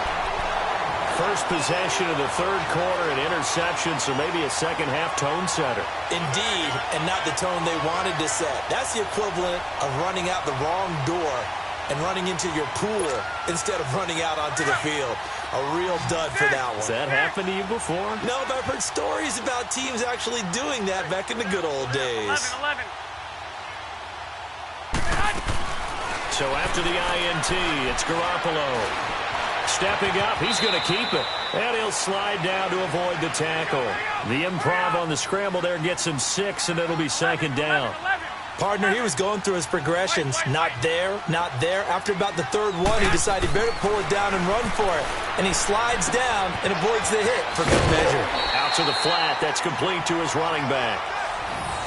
First possession of the third quarter, an interception, so maybe a second-half tone setter. Indeed, and not the tone they wanted to set. That's the equivalent of running out the wrong door and running into your pool instead of running out onto the field. A real dud for that one. Has that happened to you before? No, but I've heard stories about teams actually doing that back in the good old days. 11. So after the INT, it's Garoppolo. Stepping up, he's going to keep it. And he'll slide down to avoid the tackle. The improv on the scramble there gets him 6, and it'll be second down. Partner, he was going through his progressions. Not there, not there. After about the third one, he decided he better pull it down and run for it. And he slides down and avoids the hit for good measure. Out to the flat. That's complete to his running back.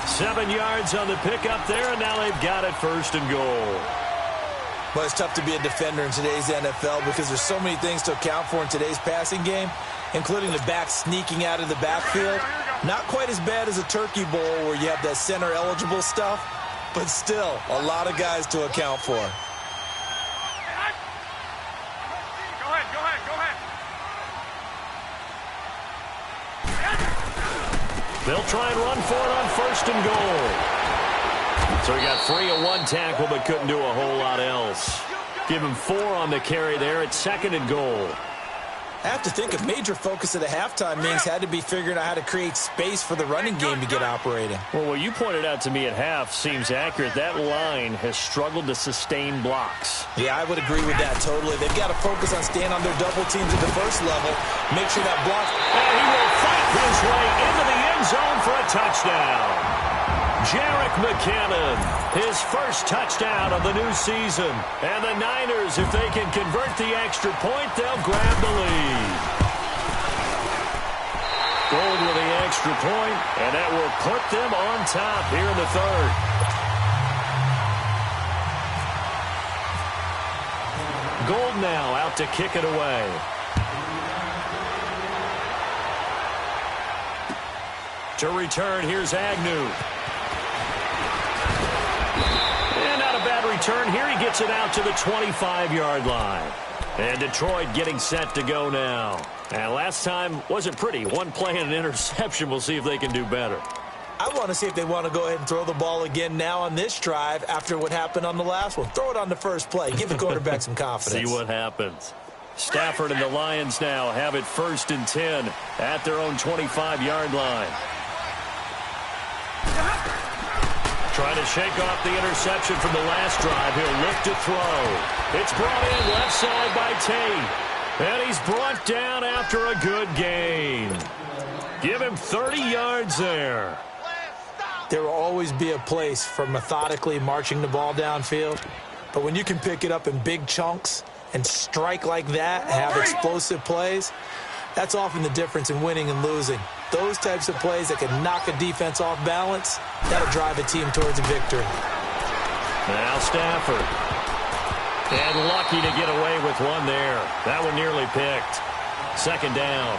7 yards on the pickup there, and now they've got it first and goal. Well, it's tough to be a defender in today's NFL because there's so many things to account for in today's passing game, including the back sneaking out of the backfield. Not quite as bad as a turkey bowl where you have that center-eligible stuff, but still a lot of guys to account for. Go ahead. They'll try and run for it on first and goal. So he got 3 at one tackle, but couldn't do a whole lot else. Give him 4 on the carry there at second and goal. I have to think a major focus of the halftime meetings had to be figuring out how to create space for the running game to get operating. Well, what you pointed out to me at half seems accurate. That line has struggled to sustain blocks. Yeah, I would agree with that totally. They've got to focus on staying on their double teams at the first level. Make sure that block. And he will fight his way into the end zone for a touchdown. Jerick McKinnon, his first touchdown of the new season. And the Niners, if they can convert the extra point, they'll grab the lead. Gold with the extra point, and that will put them on top here in the third. Gold now out to kick it away. To return, here's Agnew. Return here, he gets it out to the 25-yard line. And Detroit getting set to go now. And last time wasn't pretty. One play and an interception. We'll see if they can do better. I want to see if they want to go ahead and throw the ball again now on this drive after what happened on the last one. Throw it on the first play. Give the quarterback some confidence. See what happens. Stafford and the Lions now have it 1st and 10 at their own 25-yard line. Trying to shake off the interception from the last drive. He'll look to throw. It's brought in left side by Tate. And he's brought down after a good gain. Give him 30 yards there. There will always be a place for methodically marching the ball downfield. But when you can pick it up in big chunks and strike like that, have explosive plays, that's often the difference in winning and losing. Those types of plays that can knock a defense off balance, that'll drive a team towards a victory. Now Stafford. And lucky to get away with one there. That one nearly picked. 2nd down.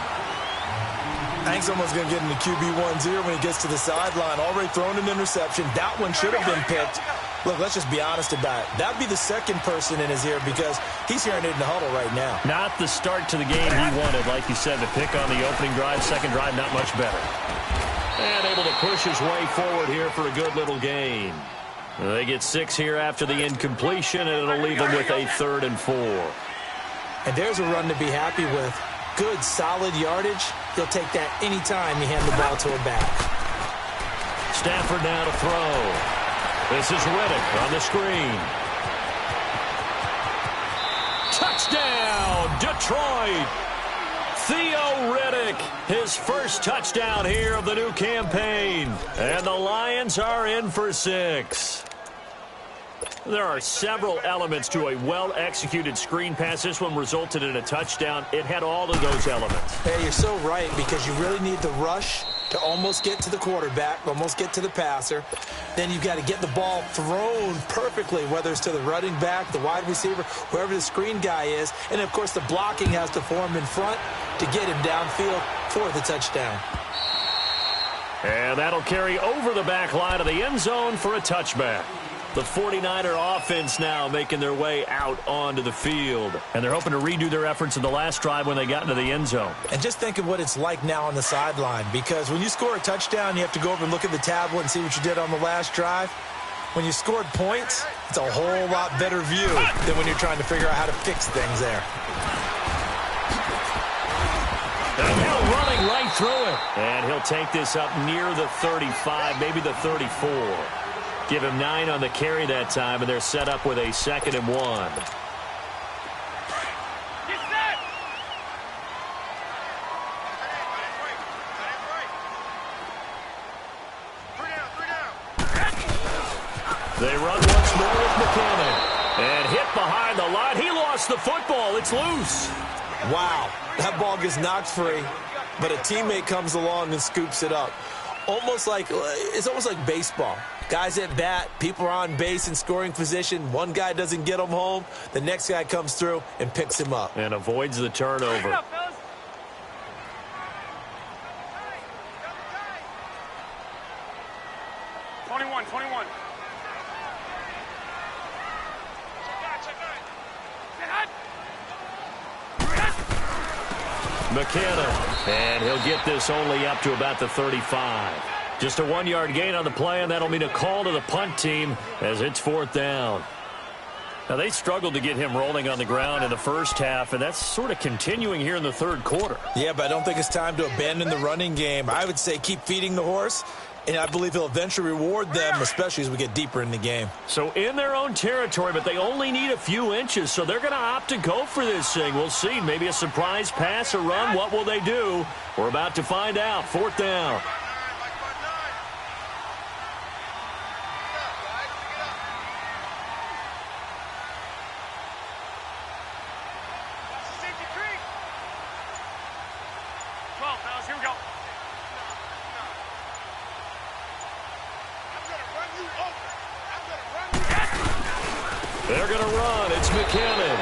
I think someone's going to get into QB 1-0 when he gets to the sideline. Already thrown an interception. That one should have been picked. Look, let's just be honest about it. That'd be the second person in his ear because he's hearing it in the huddle right now. Not the start to the game he wanted, like you said, to pick on the opening drive. Second drive, not much better. And able to push his way forward here for a good little gain. They get 6 here after the incompletion, and it'll leave them with a 3rd and 4. And there's a run to be happy with. Good, solid yardage. He'll take that anytime you hand the ball to a back. Stafford now to throw. This is Riddick on the screen. Touchdown, Detroit! Theo Riddick, his first touchdown here of the new campaign. And the Lions are in for 6. There are several elements to a well-executed screen pass. This one resulted in a touchdown. It had all of those elements. Hey, you're so right, because you really need the rush to almost get to the quarterback, almost get to the passer. Then you've got to get the ball thrown perfectly, whether it's to the running back, the wide receiver, whoever the screen guy is. And, of course, the blocking has to form in front to get him downfield for the touchdown. And that'll carry over the back line of the end zone for a touchback. The 49er offense now making their way out onto the field. And they're hoping to redo their efforts in the last drive when they got into the end zone. And just think of what it's like now on the sideline. Because when you score a touchdown, you have to go over and look at the tablet and see what you did on the last drive. When you scored points, it's a whole lot better view than when you're trying to figure out how to fix things there. And Hill running right through it. And he'll take this up near the 35, maybe the 34. Give him 9 on the carry that time, and they're set up with a 2nd and 1. They run once more with McKinnon. And hit behind the line. He lost the football. It's loose. Wow. That ball gets knocked free, but a teammate comes along and scoops it up. It's almost like baseball. Guys at bat, people are on base in scoring position. One guy doesn't get him home. The next guy comes through and picks him up. And avoids the turnover. 21. McKinnon, and he'll get this only up to about the 35. Just a 1-yard gain on the play, and that'll mean a call to the punt team as it's 4th down. Now, they struggled to get him rolling on the ground in the first half, and that's sort of continuing here in the third quarter. Yeah, but I don't think it's time to abandon the running game. I would say keep feeding the horse, and I believe he'll eventually reward them, especially as we get deeper in the game. So in their own territory, but they only need a few inches, so they're going to opt to go for this thing. We'll see. Maybe a surprise pass or run. What will they do? We're about to find out. Fourth down. Here we go. They're going to run. It's McKinnon.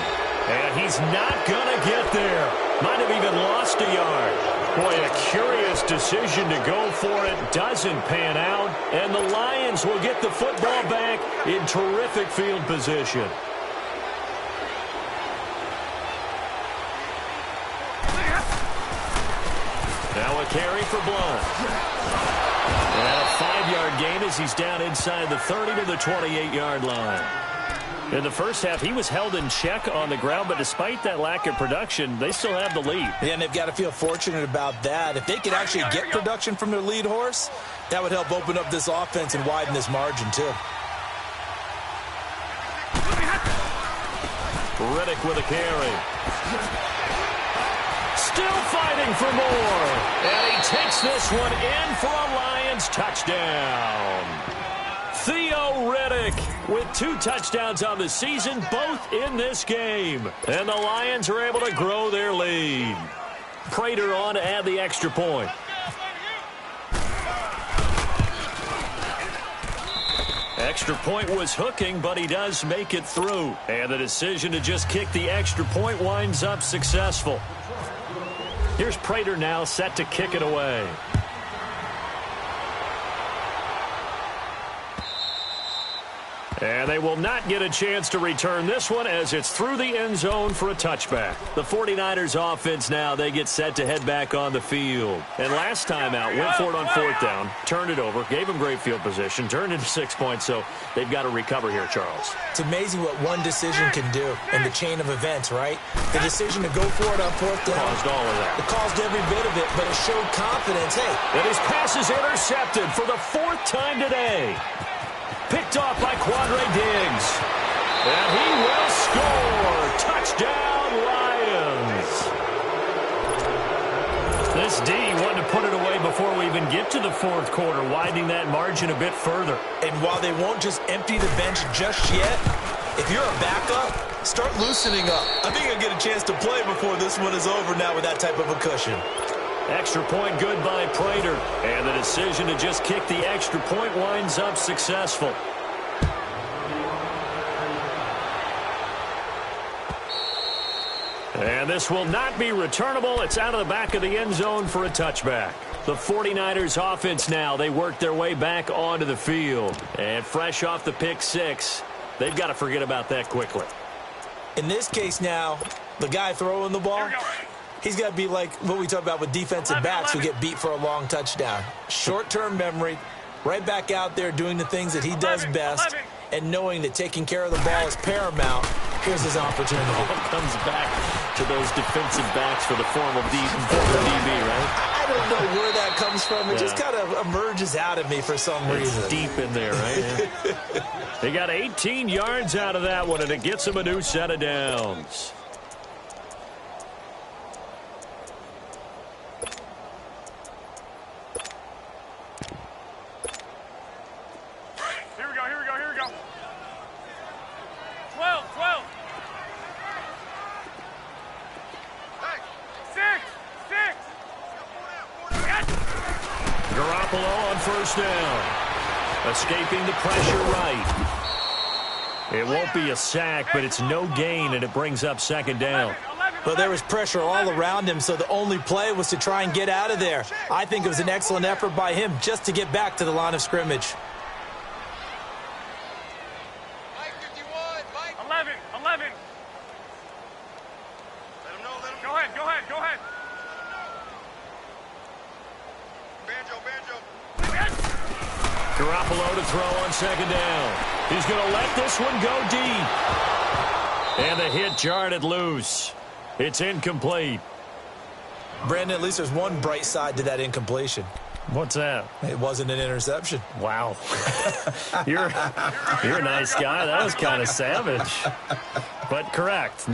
And he's not going to get there. Might have even lost a yard. Boy, a curious decision to go for it. Doesn't pan out. And the Lions will get the football back in terrific field position. Now a carry for Blunt. And a 5-yard gain as he's down inside the 30 to the 28-yard line. In the first half, he was held in check on the ground, but despite that lack of production, they still have the lead. Yeah, and they've got to feel fortunate about that. If they could actually get production from their lead horse, that would help open up this offense and widen this margin, too. Riddick with a carry. Still fighting for more. And he takes this one in for a Lions touchdown. Theo Riddick with 2 touchdowns on the season, both in this game. And the Lions are able to grow their lead. Prater on to add the extra point. Extra point was hooking, but he does make it through. And the decision to just kick the extra point winds up successful. Here's Prater now set to kick it away. And they will not get a chance to return this one as it's through the end zone for a touchback. The 49ers offense now, they get set to head back on the field. And last time out, went for it on 4th down, turned it over, gave them great field position, turned into 6 points, so they've got to recover here, Charles. It's amazing what one decision can do in the chain of events, right? The decision to go for it on 4th down. Caused all of that. It caused every bit of it, but it showed confidence. Hey. And his pass is intercepted for the 4th time today. Picked off by Quandre Diggs. And he will score. Touchdown, Lions. This D wanted to put it away before we even get to the 4th quarter, widening that margin a bit further. And while they won't just empty the bench just yet, if you're a backup, start loosening up. I think you'll get a chance to play before this one is over now with that type of a cushion. Extra point good by Prater. And the decision to just kick the extra point winds up successful. And this will not be returnable. It's out of the back of the end zone for a touchback. The 49ers offense now, they work their way back onto the field. And fresh off the pick 6, they've got to forget about that quickly. In this case now, the guy throwing the ball, he's got to be like what we talk about with defensive backs who get beat for a long touchdown. Short-term memory, right back out there doing the things that he does best, and knowing that taking care of the ball is paramount. Here's his opportunity. It comes back to those defensive backs for the former DB, right? I don't know where that comes from. It just kind of emerges out of me for some reason. It's deep in there, right? Yeah. They got 18 yards out of that one, and it gets them a new set of downs. Here we go. 12. Garoppolo on 1st down. Escaping the pressure right. It won't be a sack, but it's no gain, and it brings up 2nd down. But there was pressure all around him, so the only play was to try and get out of there. I think it was an excellent effort by him just to get back to the line of scrimmage. 11. Let him know. Go ahead. Garoppolo to throw on 2nd down. He's going to let this one go deep. And the hit jarred it loose. It's incomplete. Brandon, at least there's one bright side to that incompletion. What's that? It wasn't an interception. Wow. You're a nice guy. That was kind of savage. But correct.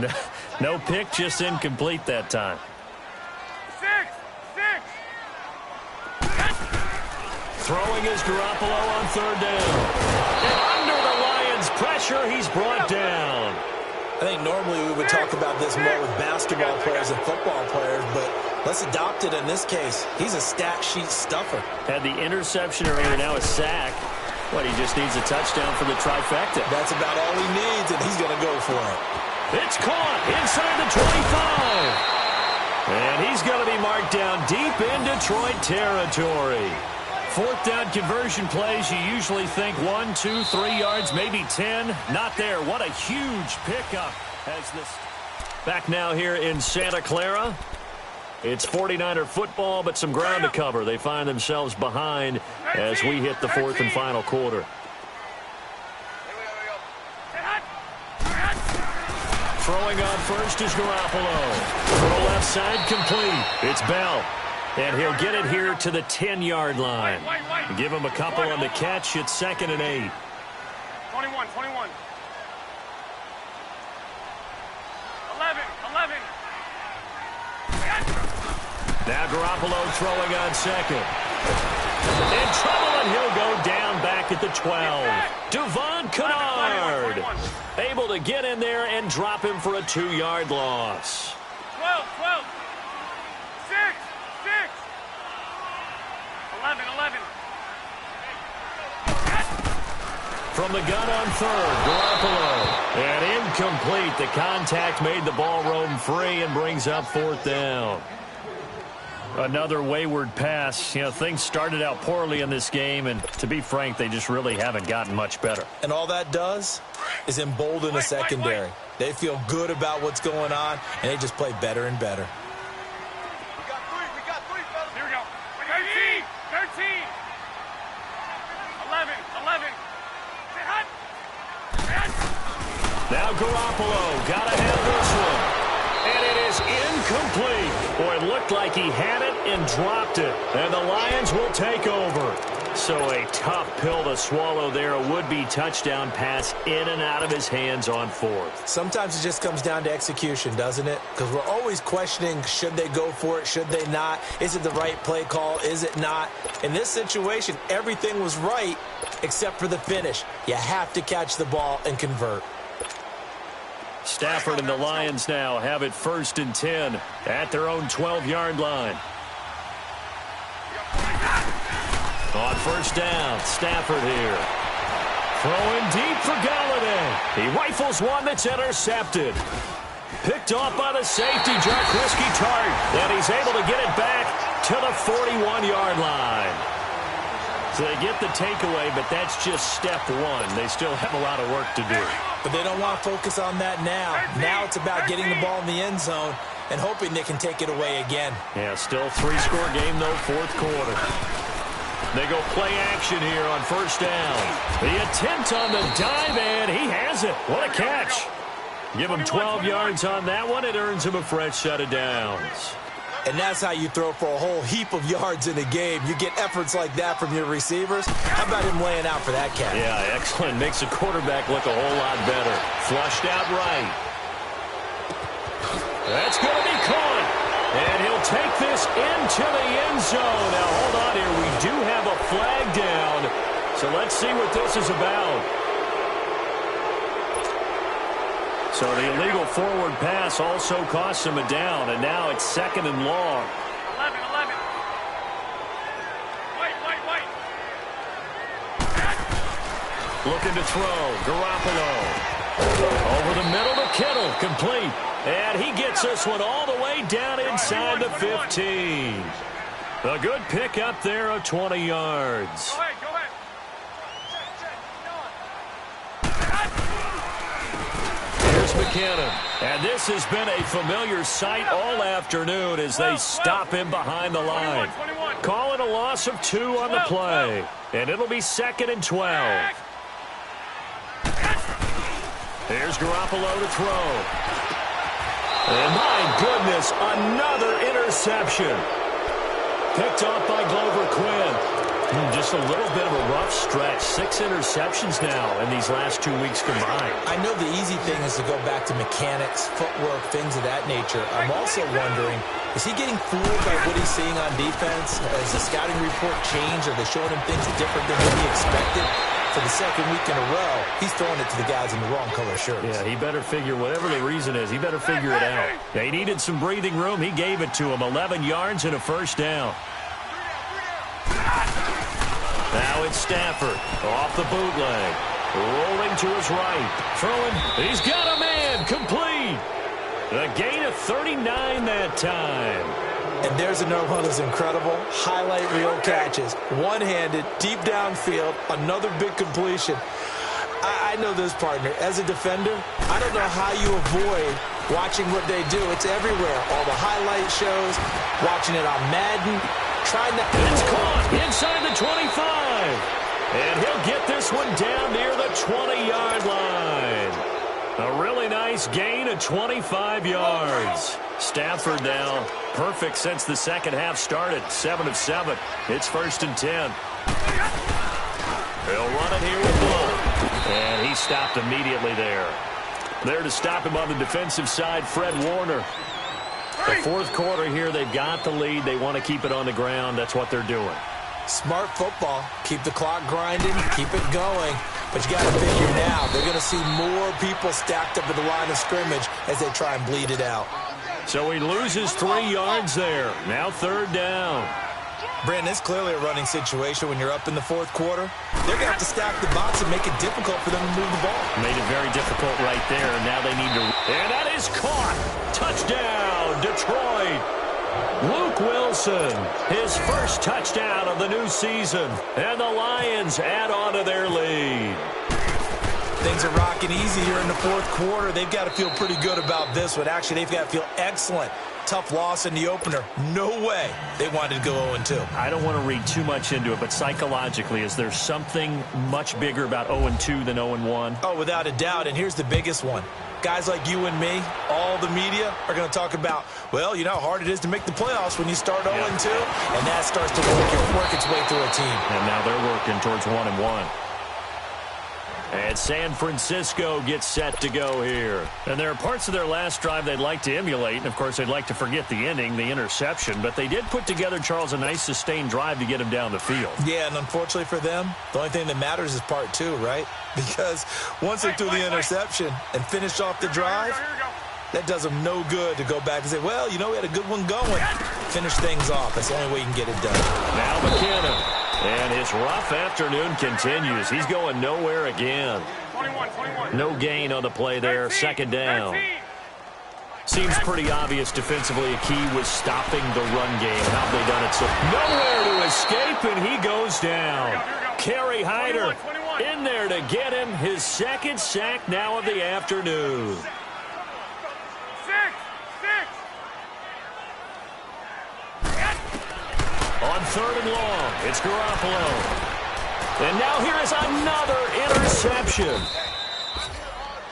No pick, just incomplete that time. 6. Throwing is Garoppolo on third down. And under the Lions' pressure, he's brought down. I think normally we would talk about this more with basketball players and football players, but let's adopt it in this case. He's a stat sheet stuffer. Had the interception earlier, now a sack. What, he just needs a touchdown for the trifecta. That's about all he needs, and he's going to go for it. It's caught inside the 25. And he's going to be marked down deep in Detroit territory. Fourth down conversion plays, you usually think 1, 2, 3 yards, maybe 10. Not there. What a huge pickup. As this back now here in Santa Clara. It's 49er football, but some ground to cover. They find themselves behind as we hit the fourth and final quarter. Throwing on first is Garoppolo. Throw left side complete. It's Bell. And he'll get it here to the 10-yard line. Give him a couple on the catch. It's 2nd and 8. 21. 11. Now Garoppolo throwing on second. In trouble, and he'll go down back at the 12. Devon Kennard able to get in there and drop him for a 2-yard loss. 12. 6. 11. From the gun on third, Garoppolo. And incomplete. The contact made the ball roam free and brings up fourth down. Another wayward pass. You know, things started out poorly in this game, and to be frank, they just really haven't gotten much better. And all that does is embolden the secondary. They feel good about what's going on, and they just play better and better. We got three, fellas. Here we go. 13. 11. Now Garoppolo got to have this one. And it is incomplete. Boy, it looked like he had it and dropped it. And the Lions will take over. So a tough pill to swallow there. A would-be touchdown pass in and out of his hands on fourth. Sometimes it just comes down to execution, doesn't it? Because we're always questioning, should they go for it, should they not? Is it the right play call, is it not? In this situation, everything was right except for the finish. You have to catch the ball and convert. Stafford and the Lions now have it 1st and 10 at their own 12-yard line. On first down, Stafford here. Throwing deep for Galladay. He rifles one that's intercepted. Picked off by the safety, Jarquiski Tart. And he's able to get it back to the 41-yard line. So they get the takeaway, but that's just step one. They still have a lot of work to do. But they don't want to focus on that now. Now it's about getting the ball in the end zone and hoping they can take it away again. Yeah, still 3-score game, though, fourth quarter. They go play action here on first down. The attempt on the dive, and he has it. What a catch. Give him 12 yards on that one. It earns him a fresh set of downs. And that's how you throw for a whole heap of yards in a game. You get efforts like that from your receivers. How about him laying out for that catch? Yeah, excellent. Makes the quarterback look a whole lot better. Flushed out right. That's going to be caught. And he'll take this into the end zone. Now, hold on here. We do have a flag down. So let's see what this is about. So the illegal forward pass also costs him a down, and now it's 2nd and long. 11. Wait. Looking to throw, Garoppolo. Over the middle to Kittle, complete. And he gets this one all the way down inside the 15. A good pick up there of 20 yards. Go ahead. McKinnon. And this has been a familiar sight all afternoon as they stop him behind the line. Call it a loss of 2 on the play. And it'll be 2nd and 12. Here's Garoppolo to throw. And my goodness, another interception. Picked off by Glover Quinn. Just a little bit of a rough stretch. 6 interceptions now in these last 2 weeks combined. I know the easy thing is to go back to mechanics, footwork, things of that nature. I'm also wondering, is he getting fooled by what he's seeing on defense? Has the scouting report changed? Are they showing him things different than what he expected? For the second week in a row, he's throwing it to the guys in the wrong color shirts. Yeah, he better figure, whatever the reason is, he better figure it out. They needed some breathing room. He gave it to him. 11 yards and a first down. Now it's Stafford off the bootleg. Rolling to his right. Throwing. He's got a man. Complete. A gain of 39 that time. And there's another one of those incredible highlight reel catches. One-handed, deep downfield, another big completion. I know this, partner. As a defender, I don't know how you avoid watching what they do. It's everywhere. All the highlight shows, watching it on Madden. Trying to... It's caught inside the 25. And he'll get this one down near the 20-yard line. A really nice gain of 25 yards. Stafford now perfect since the second half started. 7 of 7. It's 1st and 10. They'll run it here with Bull. And he stopped immediately there. There to stop him on the defensive side, Fred Warner. The fourth quarter here, they've got the lead. They want to keep it on the ground. That's what they're doing. Smart football. Keep the clock grinding. Keep it going. But you got to figure now, they're going to see more people stacked up at the line of scrimmage as they try and bleed it out. So he loses 3 yards there. Now 3rd down. Brandon, it's clearly a running situation when you're up in the fourth quarter. They're going to have to stack the box and make it difficult for them to move the ball. Made it very difficult right there. Now they need to... And that is caught. Touchdown, Detroit. Luke Wilson, his first touchdown of the new season. And the Lions add on to their lead. Things are rocking easy here in the fourth quarter. They've got to feel pretty good about this one. Actually, they've got to feel excellent. Tough loss in the opener. No way they wanted to go 0-2. I don't want to read too much into it, but psychologically, is there something much bigger about 0-2 than 0-1? Oh, without a doubt, and here's the biggest one. Guys like you and me, all the media, are going to talk about, well, you know how hard it is to make the playoffs when you start 0-2, and that starts to work its way through a team. And now they're working towards 1-1. And San Francisco gets set to go here. And there are parts of their last drive they'd like to emulate. And, of course, they'd like to forget the ending, the interception. But they did put together, Charles, a nice sustained drive to get him down the field. Yeah, and unfortunately for them, the only thing that matters is part 2, right? Because once they threw the interception and finished off the drive, that does them no good to go back and say, well, you know, we had a good one going. Finish things off. That's the only way you can get it done. Now McKinnon. And his rough afternoon continues. He's going nowhere again. 21. No gain on the play there. 2nd down. Seems pretty obvious defensively. A key was stopping the run game. How have they done it? So nowhere to escape, and he goes down. Kerry Hyder in there to get him. His 2nd sack now of the afternoon. On 3rd and long, it's Garoppolo. And now here is another interception.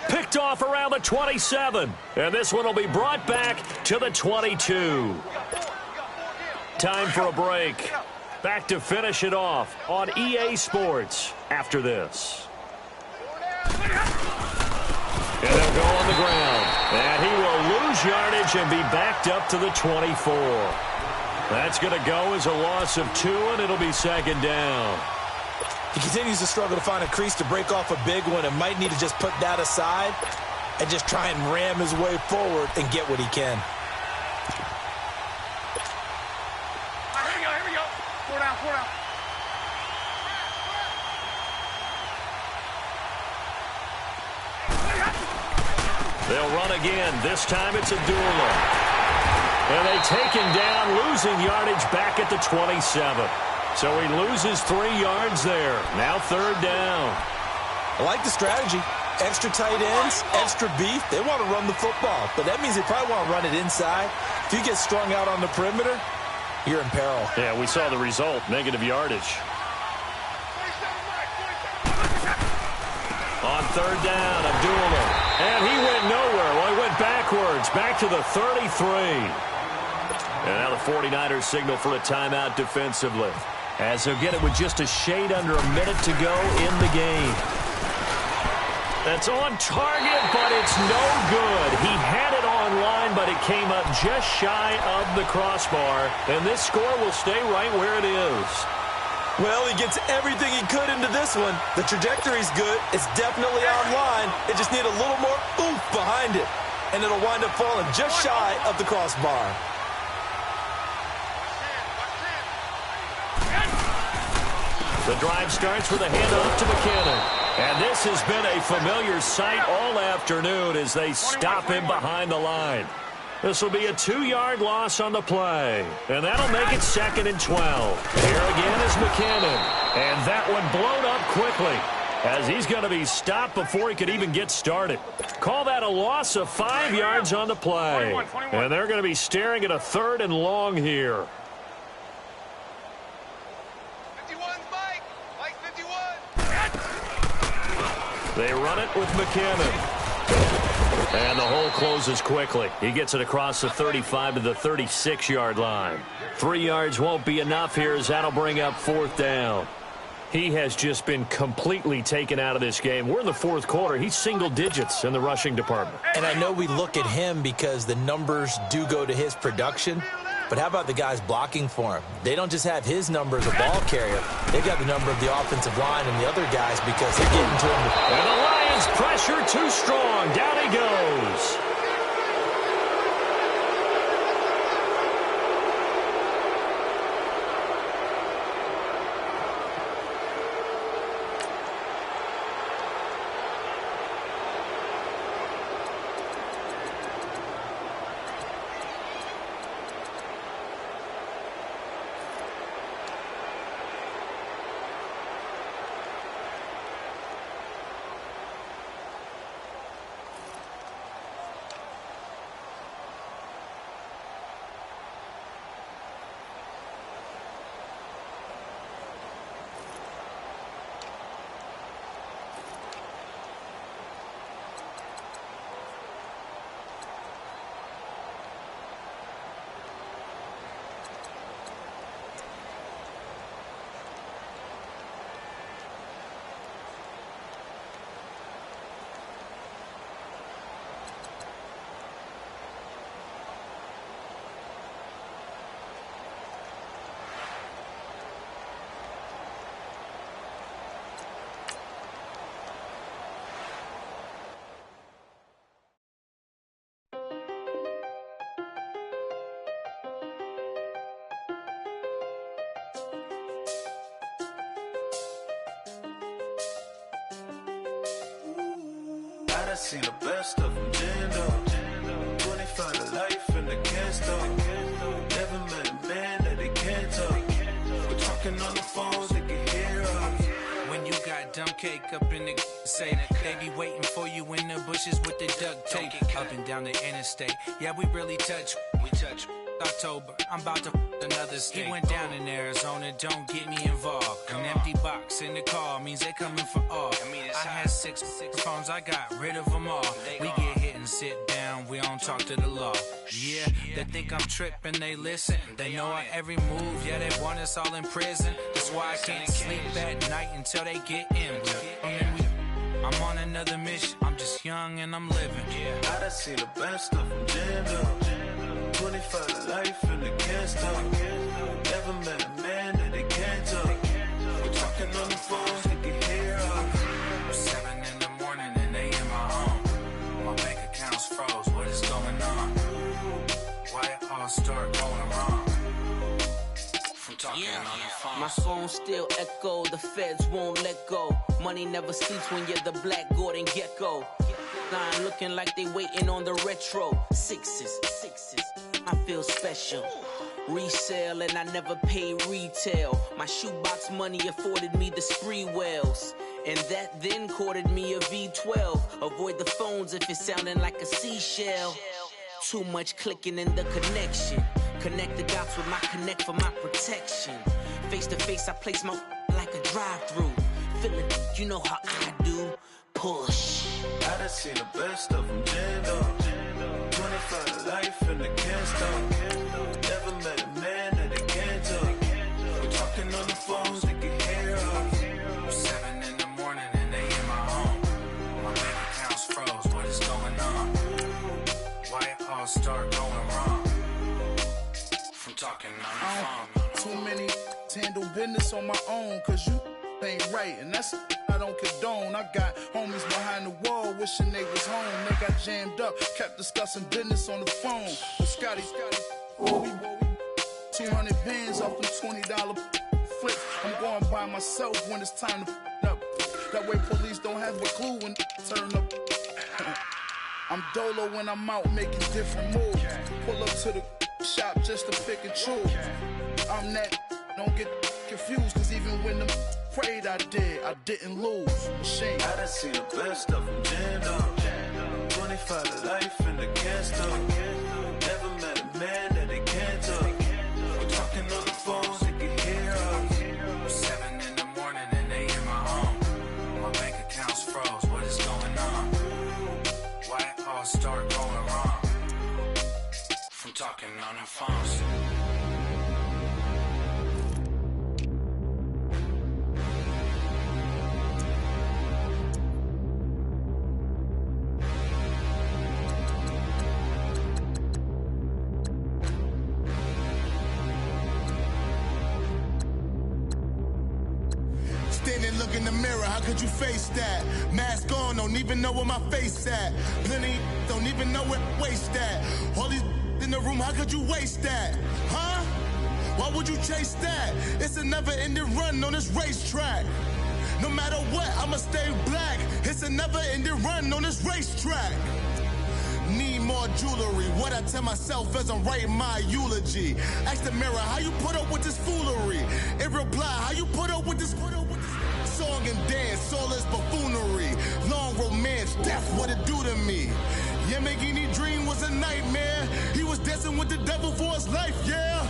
Picked off around the 27. And this one will be brought back to the 22. Time for a break. Back to finish it off on EA Sports after this. And they'll go on the ground. And he will lose yardage and be backed up to the 24. That's going to go as a loss of 2, and it'll be 2nd down. He continues to struggle to find a crease to break off a big one and might need to just put that aside and just try and ram his way forward and get what he can. Here we go. 4 down. They'll run again. This time it's Abdullah. And they take him down, losing yardage back at the 27. So he loses 3 yards there. Now 3rd down. I like the strategy. Extra tight ends, extra beef. They want to run the football, but that means they probably want to run it inside. If you get strung out on the perimeter, you're in peril. Yeah, we saw the result, negative yardage. On 3rd down, Abdullah. It's back to the 33. And now the 49ers signal for a timeout defensively, as he'll get it with just a shade under a minute to go in the game. That's on target, but it's no good. He had it online, but it came up just shy of the crossbar. And this score will stay right where it is. Well, he gets everything he could into this one. The trajectory's good. It's definitely online. It just needs a little more oomph behind it. And it'll wind up falling just shy of the crossbar. The drive starts with a handoff to McKinnon. And this has been a familiar sight all afternoon as they stop him behind the line. This will be a 2-yard loss on the play. And that'll make it 2nd and 12. Here again is McKinnon. And that one blown up quickly, as he's going to be stopped before he could even get started. Call that a loss of 5 yards on the play. And they're going to be staring at a 3rd and long here. They run it with McKinnon. And the hole closes quickly. He gets it across the 35 to the 36-yard line. 3 yards won't be enough here, as that'll bring up 4th down. He has just been completely taken out of this game. We're in the 4th quarter. He's single digits in the rushing department. And I know we look at him because the numbers do go to his production. But how about the guys blocking for him? They don't just have his number as a ball carrier. They've got the number of the offensive line and the other guys because they're getting to him. And the Lions pressure too strong. Down he goes. I seen the best of them jammed up. 25 to life and they can't stop. Never met a man that they can't talk. We're talking on the phones, they can hear us. When you got dumb cake up in the say that they be waiting for you in the bushes with the duct tape up and down the interstate. Yeah, we really touch. We touch. October, I'm about to another state. He went down in Arizona, don't get me involved. An empty box in the car means they coming for all. I had six phones, I got rid of them all. We get hit and sit down, we don't talk to the law. Yeah, they think I'm tripping, they listen. They know our every move, yeah, they want us all in prison. That's why I can't sleep at night until they get in. I'm on another mission, I'm just young and I'm living. I done seen the best of them jammed up. 25 to life and they can't stop. Never met a man that they can't talk. We're talking on the phones, they can hear us. 7 in the morning and they in my home. My bank account's froze, what is going on? Why it all start going wrong? From talking on the phone. My phone still echo, the feds won't let go. Money never sleeps when you're the black Gordon Gecko. I'm looking like they waiting on the retro. Sixes, I feel special. Resale and I never pay retail. My shoebox money afforded me the spree wells. And that then courted me a V12. Avoid the phones if it's sounding like a seashell. Too much clicking in the connection. Connect the dots with my connect for my protection. Face to face I place my like a drive-through. Feeling, you know how I do. Push. I done seen the best of them jammed up. 25 25 to life and they can't stop. Never met a man that they can't talk. We're talking on the phones, they can hear us. 7 in the morning and they in my home. My bank account's froze, what is going on? Why it all start going wrong? From talking on the phone. Too many handle business on my own, cause you ain't right, and that's I don't condone. I got homies behind the wall wishing they was home. They got jammed up, kept discussing business on the phone. But Scotty, 200 bands off them $20 flips. I'm going by myself when it's time to up. That way police don't have a clue when turn up. I'm dolo when I'm out making different moves. Pull up to the shop just to pick and choose. I'm that, don't get confused, cause even when them prayed I didn't lose. Machine. I done seen the best of them jammed up. 25 to life and they can't stop. Never met a man that they can't talk. We're talking on the phones, they can hear us. 7 in the morning and they in my home. My bank account's froze, what is going on? Why it all start going wrong? From talking on the phones. Look in the mirror, how could you face that? Mask on, don't even know where my face at. Plenty don't even know where waste at. All these in the room, how could you waste that? Huh? Why would you chase that? It's a never-ending run on this racetrack. No matter what, I'ma stay black. It's a never-ending run on this racetrack. Need more jewelry, what I tell myself as I'm writing my eulogy. Ask the mirror, how you put up with this foolery? In reply, how you put up with this song and dance, all this buffoonery. Long romance, death, what it do to me? Yeah, Yamagini dream was a nightmare. He was dancing with the devil for his life, yeah.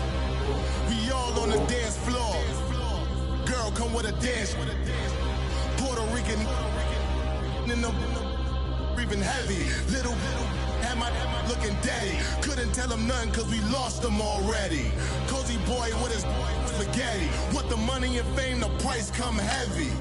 We all on the dance floor. Girl, come with a dance. Puerto Rican in the breathing heavy. Little am I looking daddy. Couldn't tell him nothing cause we lost him already. Cozy boy with his spaghetti. What the money and fame, the price come heavy.